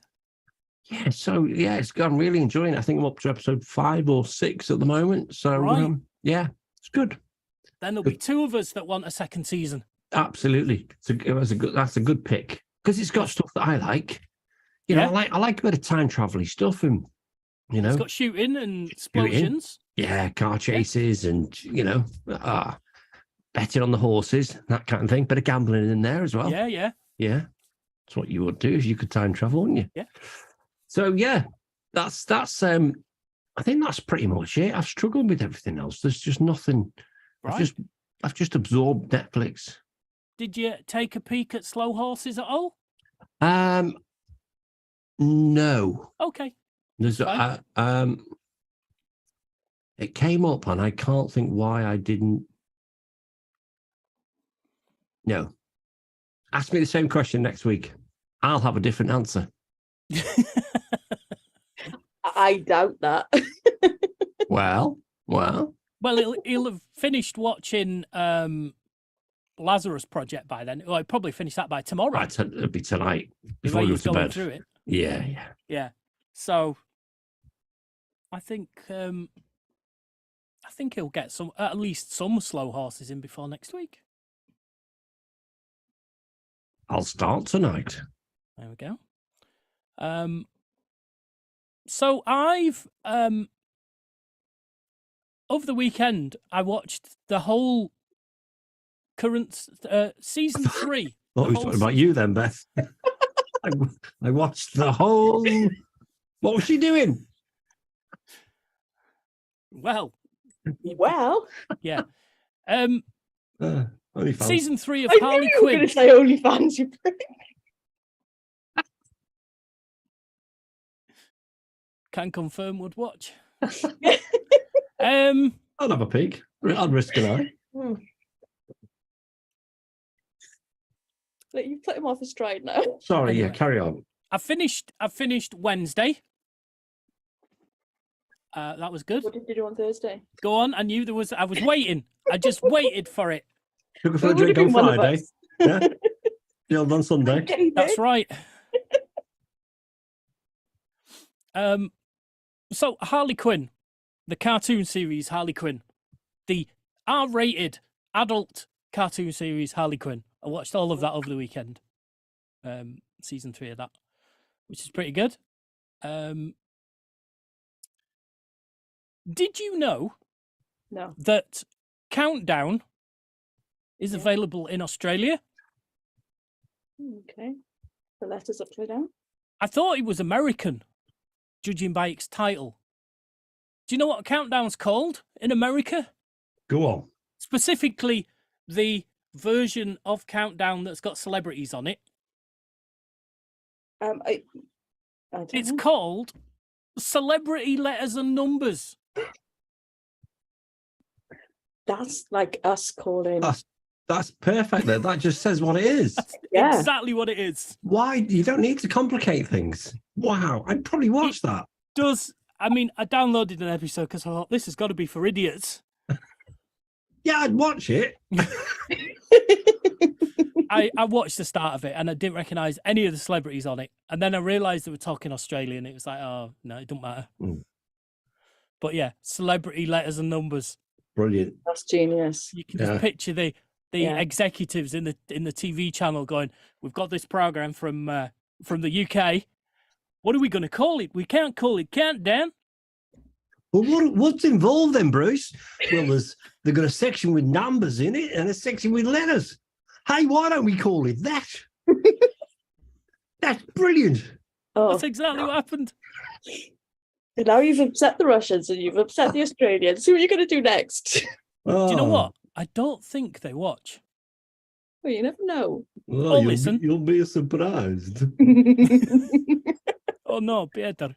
Yeah, so yeah, I'm really enjoying it. I think I'm up to episode 5 or 6 at the moment. So Right. Yeah, it's good. Then there'll be 2 of us that want a second season. Absolutely, that's a good pick because it's got stuff that I like. You know, I like a bit of time travel stuff, and you know, It's got shooting and explosions. Yeah, car chases and betting on the horses, that kind of thing. Bit of gambling in there as well. Yeah. That's what you would do if you could time travel, wouldn't you? Yeah. So yeah, that's I think that's pretty much it. I've struggled with everything else. There's just nothing. Right. I've just absorbed Netflix. Did you take a peek at Slow Horses at all? No. Okay. There's it came up and I can't think why I didn't. No. Ask me the same question next week. I'll have a different answer. I doubt that. Well. Well, he'll have finished watching Lazarus Project by then. Well, he'll probably finish that by tomorrow. It'll be tonight before way you go he's to going bed. through it. Yeah. Yeah. So I think I think he'll get at least some slow horses in before next week. I'll start tonight. There we go. So I've over the weekend I watched the whole current season 3. Thought we were talking about you then, Beth. I watched the whole. What was she doing? Well, yeah. OnlyFans. Season 3 of I Harley knew you were Quinn. going to say OnlyFans. You prick. Can confirm would watch. I'll have a peek. I'll risk an eye. Like, you put him off his stride now. Sorry, yeah, carry on. I finished Wednesday. That was good. What did you do on Thursday? Go on. I knew I was waiting. I just waited for it. Took her for a drink on Friday. Yeah. Chilled on Sunday. That's right. So Harley Quinn, the cartoon series Harley Quinn, the R-rated adult cartoon series Harley Quinn. I watched all of that over the weekend. Season 3 of that, which is pretty good. Did you know that Countdown is available in Australia? Okay. The letter's upside down. I thought it was American, judging by its title. Do you know what Countdown's called in America? Go on. Specifically, the version of Countdown that's got celebrities on it. I don't It's know. called Celebrity Letters and Numbers. That's like us calling. That's perfect. Then that just says what it is. Yeah. Exactly what it is. Why? You don't need to complicate things. Wow, I'd probably watch that. I mean, I downloaded an episode because I thought this has got to be for idiots. Yeah, I'd watch it. I watched the start of it and I didn't recognise any of the celebrities on it. And then I realised they were talking Australian. It was like, oh, no, it don't matter. But yeah, Celebrity Letters and Numbers. Brilliant. That's genius. You can just picture the executives in the TV channel going, we've got this programme from the UK. What are we going to call it? We can't call it Countdown. Well, what's involved then, Bruce? Well, they've got a section with numbers in it and a section with letters. Hey, why don't we call it that? That's brilliant. Oh, that's exactly what happened. And now you've upset the Russians and you've upset the Australians. Who are you going to do next? Do you know what? I don't think they watch. Well, you never know. Well, listen. You'll be surprised. Oh no, Peter.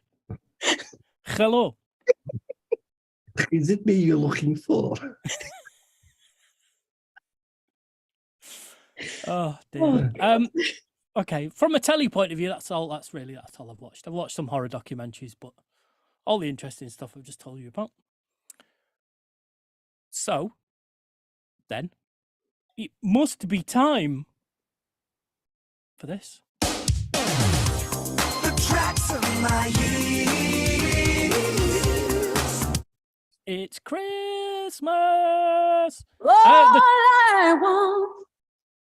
Hello. Is it me you're looking for? Oh dear. Okay, from a telly point of view, that's all I've watched. I've watched some horror documentaries, but all the interesting stuff I've just told you about. So then it must be time for this. The tracks of my years. It's Christmas. I want.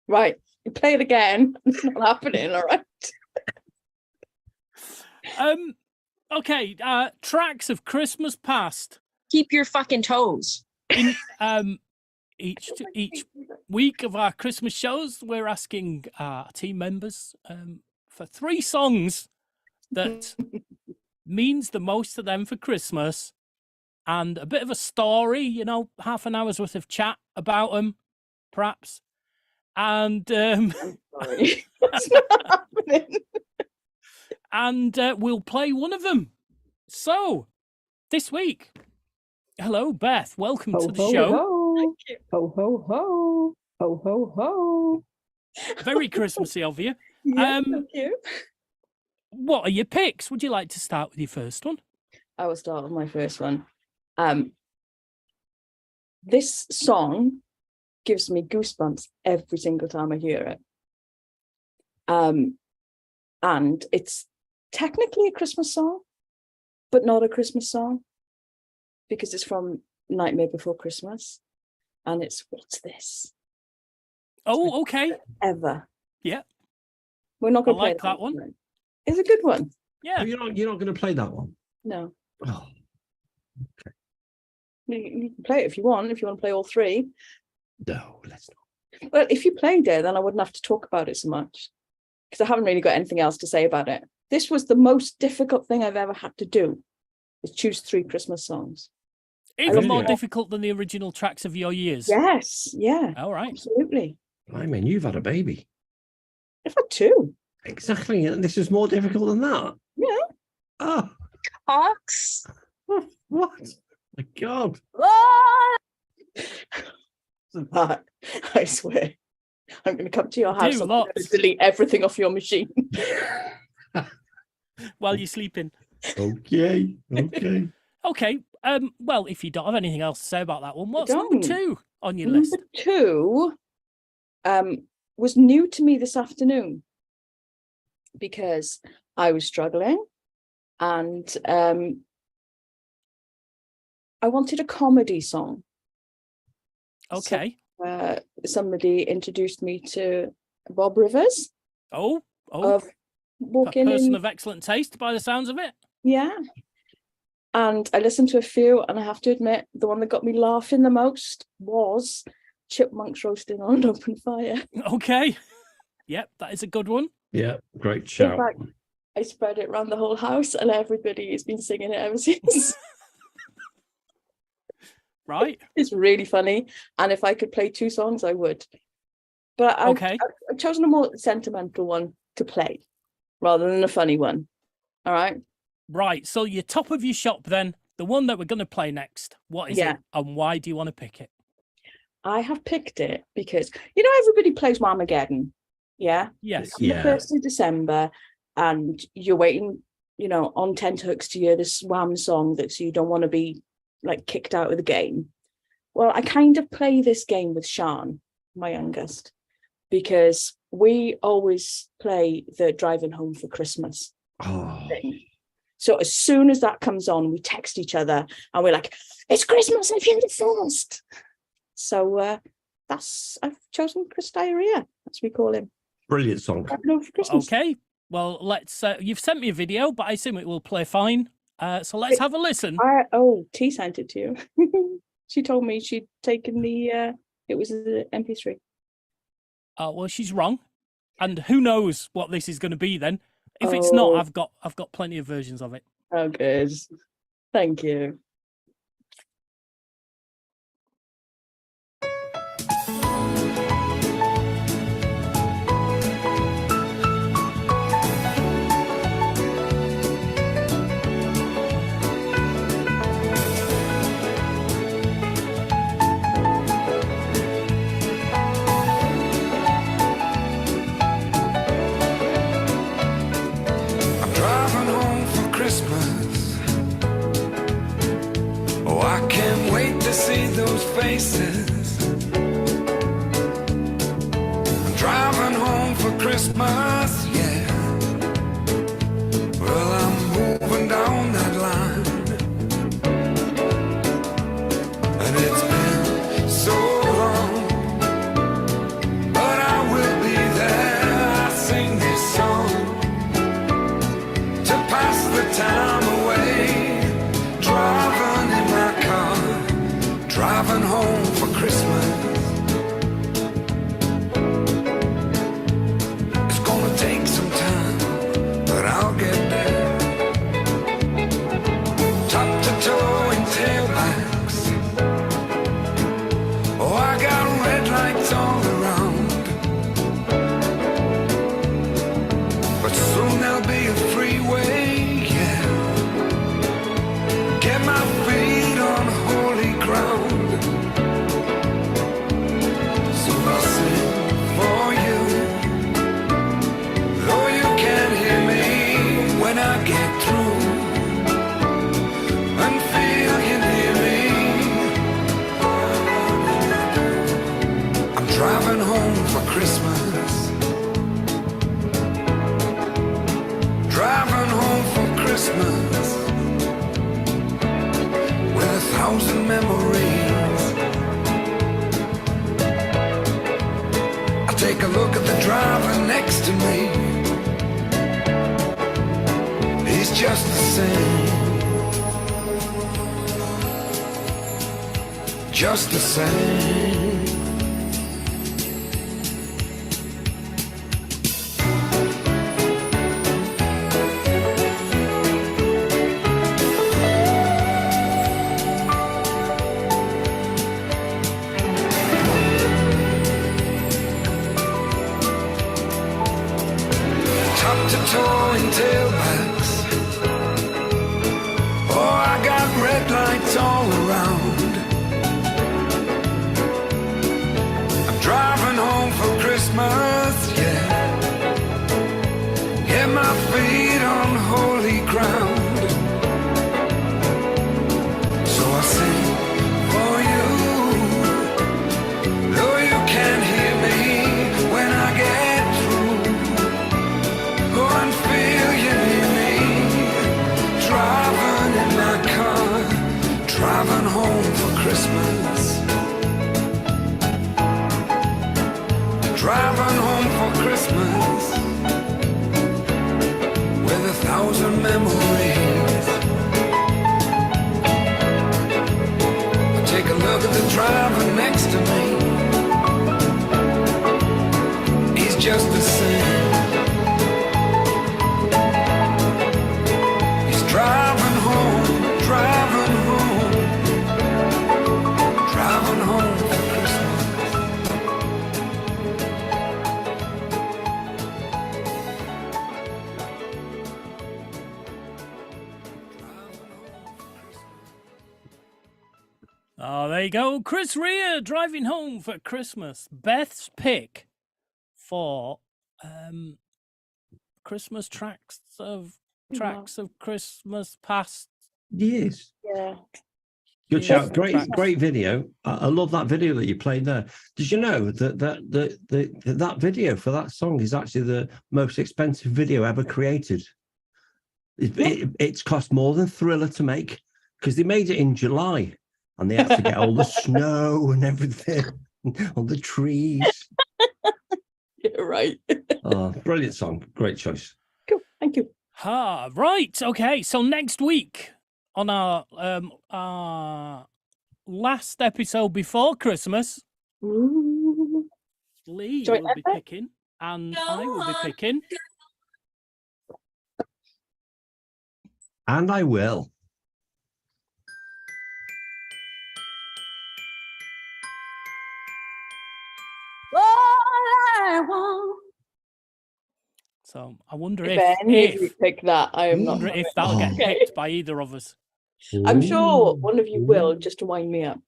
Right, you play it again. It's not happening, all right? Okay, tracks of Christmas past. Keep your fucking toes. In each week of our Christmas shows, we're asking our team members for 3 songs that means the most to them for Christmas, and a bit of a story, half an hour's worth of chat about them, perhaps. And Sorry. That's not happening. and we'll play one of them. So this week, hello Beth, welcome to the show. Ho. Ho ho ho. Ho ho ho. Very Christmassy of you. Yeah, thank you. What are your picks? Would you like to start with your first one? I will start with my first one. This song gives me goosebumps every single time I hear it. And it's technically a Christmas song, but not a Christmas song, because it's from Nightmare Before Christmas, and it's What's This? Oh, okay. Ever. Yeah. We're not going to I play like that one. tonight. It's a good one. Yeah. You're not going to play that one? No. Oh, You can play it if you want to play all three. no, let's not. Well, if you played it, then I wouldn't have to talk about it so much, because I haven't really got anything else to say about it. This was the most difficult thing I've ever had to do, is choose 3 Christmas songs. Even more difficult than the original tracks of your years. Yes, yeah. All right. Absolutely. I mean, you've had a baby. I've had 2. Exactly. And this is more difficult than that. Yeah. Oh, Ox. what? My God. Mark, I swear, I'm going to come to your house and lots. delete everything off your machine. While you're sleeping. Okay. Okay. Okay. Well, if you don't have anything else to say about that one, what's don't. number 2 on your Number list? 2 was new to me this afternoon, because I was struggling, and I wanted a comedy song. Okay. So, somebody introduced me to Bob Rivers. Oh, Of a Walking person in. of excellent taste by the sounds of it. Yeah. And I listened to a few, and I have to admit, the one that got me laughing the most was Chipmunks Roasting on an Open Fire. Okay. Yep, that is a good one. Yeah, great In shout. fact, I spread it around the whole house, and everybody has been singing it ever since. Right. It's really funny. And if I could play 2 songs, I would. But I've chosen a more sentimental one to play rather than a funny one. All right. Right. So your top of your shop then, the one that we're going to play next. What is it, and why do you want to pick it? I have picked it because, everybody plays Whamageddon. Yeah. Yes. On the 1st of December, and you're waiting, on tenterhooks to hear this Wham song that so you don't want to be like kicked out of the game. Well, I kind of play this game with Sean, my youngest, because we always play the Driving Home for Christmas thing. So as soon as that comes on, we text each other and we're like, it's Christmas, I've heard it first. So I've chosen Chris Diarrhea, as we call him. Brilliant song. Okay. Well, let's. You've sent me a video, but I assume it will play fine. So let's have a listen. T sent it to you. She told me she'd taken the. It was the MP3. Well, she's wrong, and who knows what this is going to be then? If it's not, I've got plenty of versions of it. Oh, good. Thank you. Oh, I can't wait to see those faces. I'm driving home for Christmas, yeah. Well, I'm moving down that line, and it's been so long, but I will be there. I sing this song to pass the time away. Driving in my car, driving home for Christmas. It's gonna take some time, but I'll get there. Top to toe in tailbacks. Oh, I got red lights all around, but soon there'll be a freeway. Get my feet on holy ground. So I'll sing for you, though you can't hear me when I get through, and feel you near me. I'm driving home for Christmas, driving home for Christmas. 1,000 memories. I take a look at the driver next to me. He's just the same. Just the same. Top to toe in tailbacks. Oh, I got red lights all around. Driving home for Christmas, yeah. Get my feet on holy ground. So I sing for you, though you can't hear me when I get through. Go and feel you near me. Driving in my car, driving home for Christmas. Driving home for Christmas with 1,000 memories. I take a look at the driver next to me. He's just the same. He's driving home, driving home, driving home for Christmas. Oh, there you go. Chris Rea, Driving Home for Christmas. Beth's pick for Christmas tracks of Christmas past. Yes. Yeah. Good Yeah. shout. Great video. I love that video that you played there. Did you know that video for that song is actually the most expensive video ever created? It's cost more than Thriller to make because they made it in July and they had to get all the snow and everything, all the trees. You're right. Oh, brilliant song. Great choice. Cool. Thank you. Right. Okay. So next week on our last episode before Christmas, Ooh. Lee Joint will be epic? picking, and I will be picking. And I will. All I want. So I wonder If if any of you pick that, I am not. wonder if having that'll it. get Okay. picked by either of us. I'm sure one of you will, just to wind me up.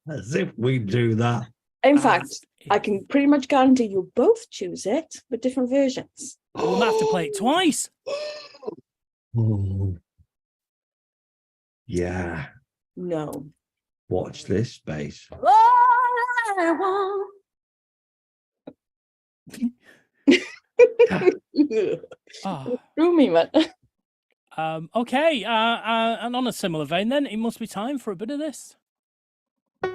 As if we do that. In fact, I can pretty much guarantee you'll both choose it, but different versions. We'll have to play it twice. Oh. Yeah. No. Watch this space. All I want. Oh. Through me, man. Okay, and on a similar vein, then it must be time for a bit of this.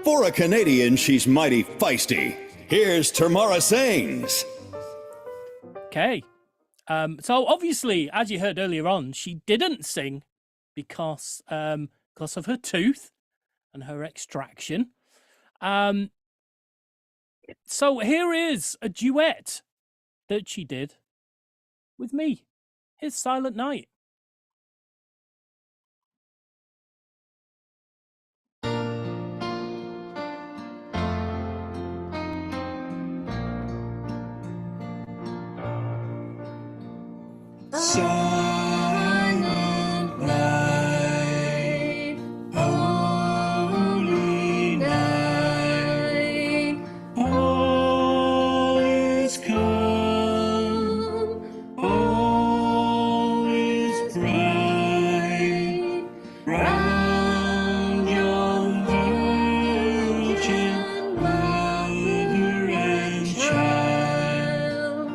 For a Canadian, she's mighty feisty. Here's Tamara Sings. Okay, so obviously, as you heard earlier on, she didn't sing because of her tooth and her extraction. So here is a duet that she did with me. Here's Silent Night. Silent night, holy night, all is calm, all is bright, round your virgin mother and child.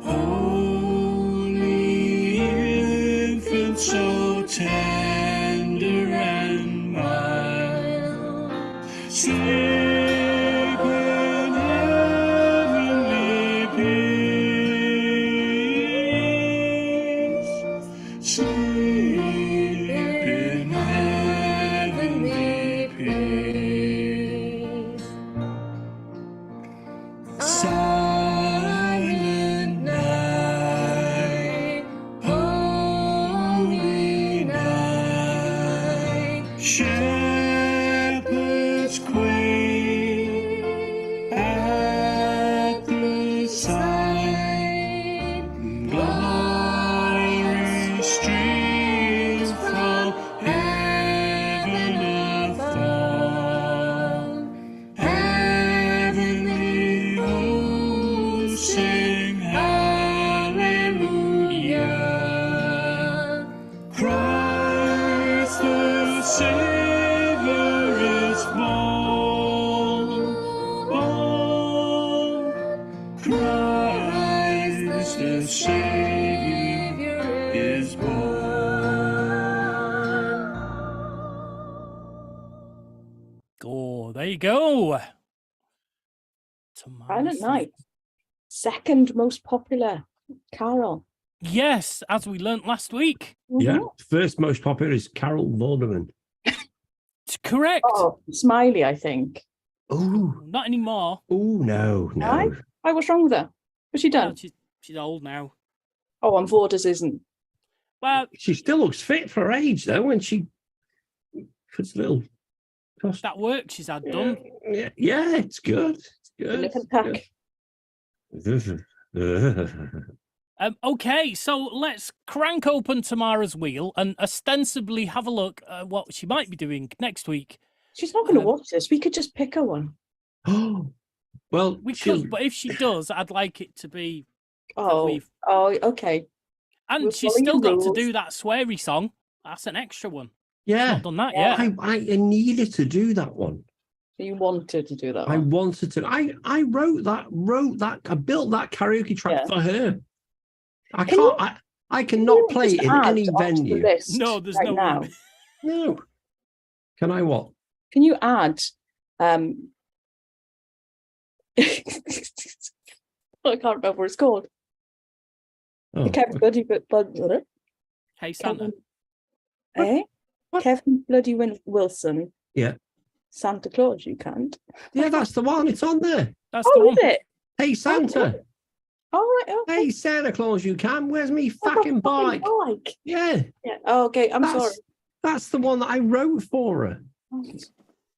Holy infant, so tender and mild. Sleep in heavenly peace. Sleep in heavenly peace. Silent night, holy night, shepherds quake at the sight, glory streams from heaven afar. Heavenly hosts sing hallelujah. Christ the Savior is born. Born. Christ the Savior is born. Oh, there you go. Silent Night. Second most popular carol. Yes, as we learnt last week. Yeah, first most popular is Carol Vorderman. It's correct. Oh, Smiley, I think. Oh, Not anymore. oh no, no. Why, what's wrong with her? What's she done? She's old now. Oh, and Vorders isn't. Well, She still looks fit for her age though, when she puts a little. that work she's had done. Yeah, it's good. It's good. Nip and tuck. Okay, so let's crank open Tamara's wheel and ostensibly have a look at what she might be doing next week. She's not going to watch this. We could just pick her one. Well, We could, but if she does, I'd like it to be. Oh, okay. And We're she's following still your got to rules. do that sweary song. That's an extra one. Yeah, Not done that yet. I needed to do that one. You wanted to do that I one. wanted to. I wrote that. I built that karaoke track for her. I can't. I cannot play it in any venue. No, there's right no now. room. No. Can I what? Can you add? I can't remember what it's called. Oh, Kevin Bloody Hey Santa. Kevin Bloody Wilson. Yeah. Santa Claus. You can't. Yeah, that's the one. It's on there. That's the one. Is it? Hey Santa. Oh, right. Okay. Hey Santa Claus, you can. Where's me fucking bike? Yeah. Yeah. Oh, okay. I'm That's- sorry. That's the one that I wrote for her. Oh,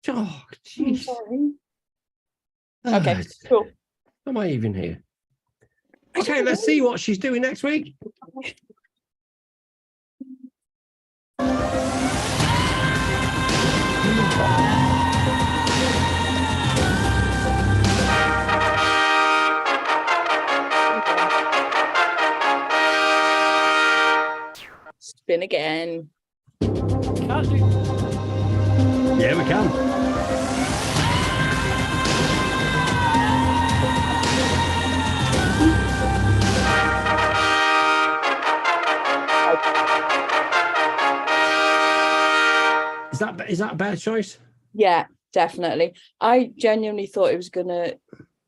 I'm jeez. sorry. Okay. Cool. Am I even here? Okay, let's see what she's doing next week. Spin again. Can't do. Yeah, we can. Is that a better choice? Yeah, definitely. I genuinely thought it was gonna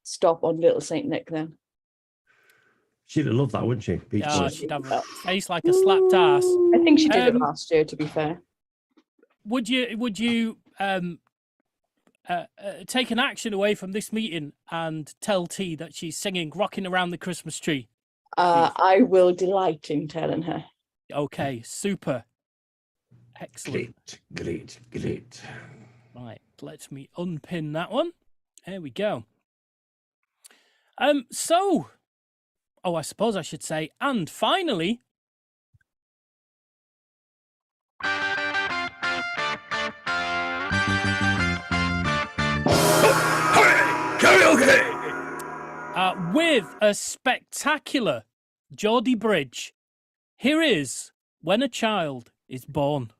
stop on Little Saint Nick then. She'd have loved that, wouldn't she? Beach Oh, Boys. she'd have a face like a slapped ass. I think she did it last year, to be fair. Would you take an action away from this meeting and tell T that she's singing "Rocking Around the Christmas Tree"? I will delight in telling her. Okay, super, excellent, Great. Right, let me unpin that one. There we go. So, I suppose I should say, and finally. Karaoke! With a spectacular Geordie bridge, here is When a Child is Born.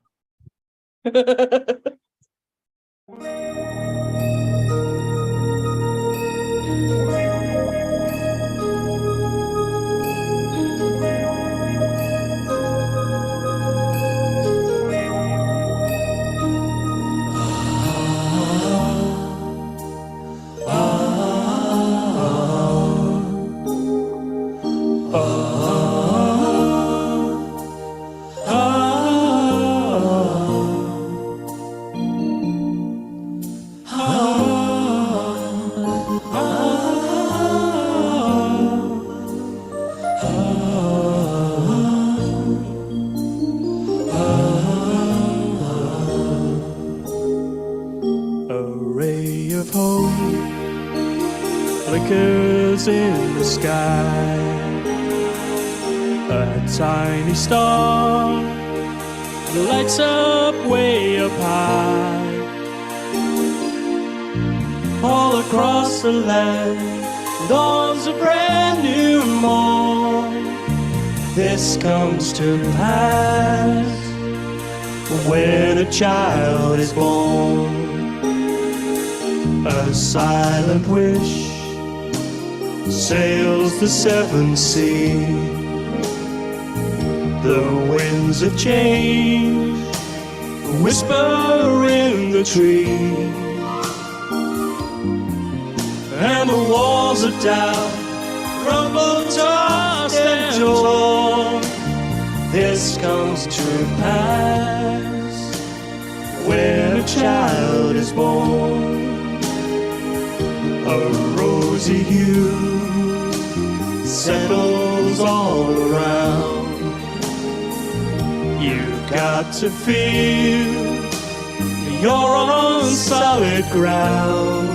twinkles in the sky. A tiny star lights up way up high. All across the land dawns a brand new morn. This comes to pass when a child is born. A silent wish sails the seven seas. The winds of change whisper in the trees, and the walls of doubt crumble, tossed and torn. This comes to pass when a child is born. A rosy hue settles all around. You've got to feel you're on solid ground.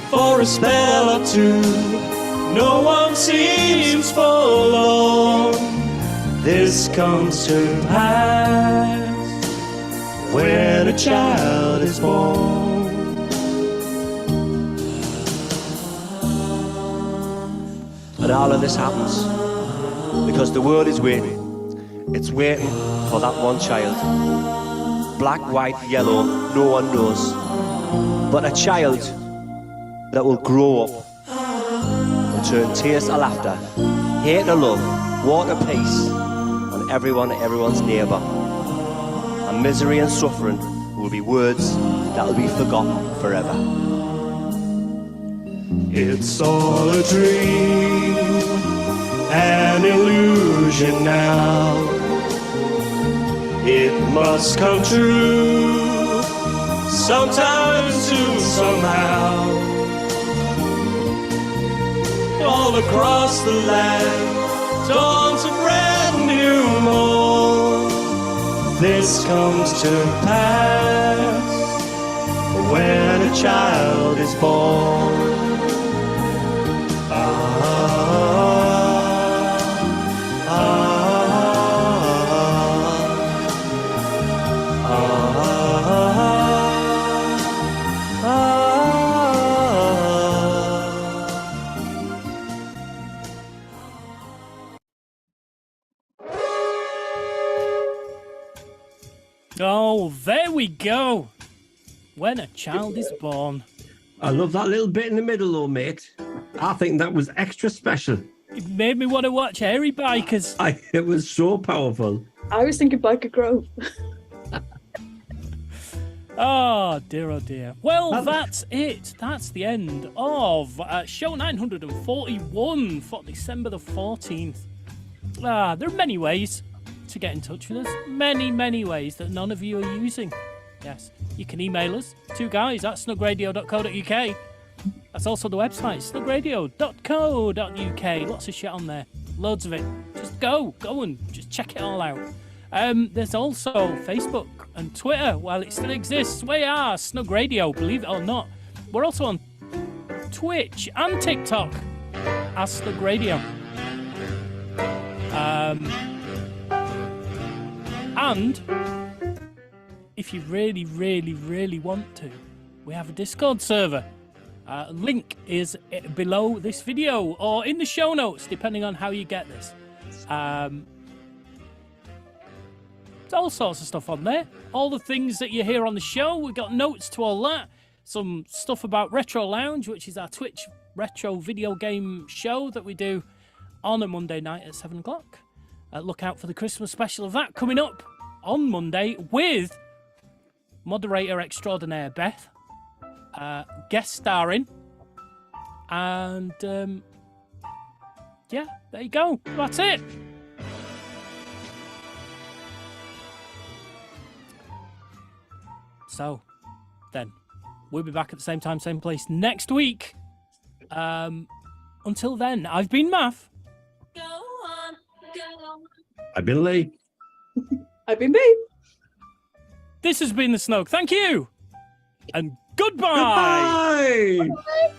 For a spell or two, no one seems forlorn. This comes to pass when a child is born. And all of this happens because the world is waiting. It's waiting for that one child. Black, white, yellow, no one knows. But a child that will grow up and turn tears to laughter, hate to love, war to peace, on everyone's neighbour. And misery and suffering will be words that will be forgotten forever. It's all a dream, an illusion now. It must come true, sometime soon, somehow. All across the land dawns a brand new morn. This comes to pass when a child is born. Oh, there we go. When a child is born. I love that little bit in the middle, though, mate. I think that was extra special. It made me want to watch Hairy Bikers. It was so powerful. I was thinking Biker Grove. Oh dear. Well, that's it. That's the end of show 941 for December the 14th. There are many ways to get in touch with us. Many ways that none of you are using. Yes, you can email us, 2guys@snugradio.co.uk. That's also the website, snugradio.co.uk. Lots of shit on there. Loads of it. Just go and just check it all out. There's also Facebook and Twitter, while it still exists. We are Snug Radio, believe it or not. We're also on Twitch and TikTok as Snug Radio. And if you really want to, we have a Discord server. Link is below this video or in the show notes, depending on how you get this. There's all sorts of stuff on there. All the things that you hear on the show, we've got notes to all that. Some stuff about Retro Lounge, which is our Twitch retro video game show that we do on a Monday night at 7 o'clock. Look out for the Christmas special of that coming up on Monday with moderator extraordinaire Beth, guest starring, and yeah, there you go. That's it. So, then, we'll be back at the same time, same place next week. Until then, I've been Math. I've been Lee. I've been Babe. This has been the Snug. Thank you. And goodbye. Goodbye.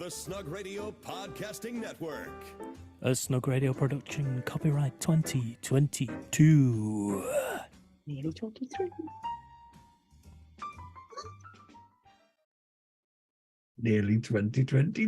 the Snug Radio Podcasting Network. A Snug Radio production, copyright 2022. Nearly 23. Nearly 2022.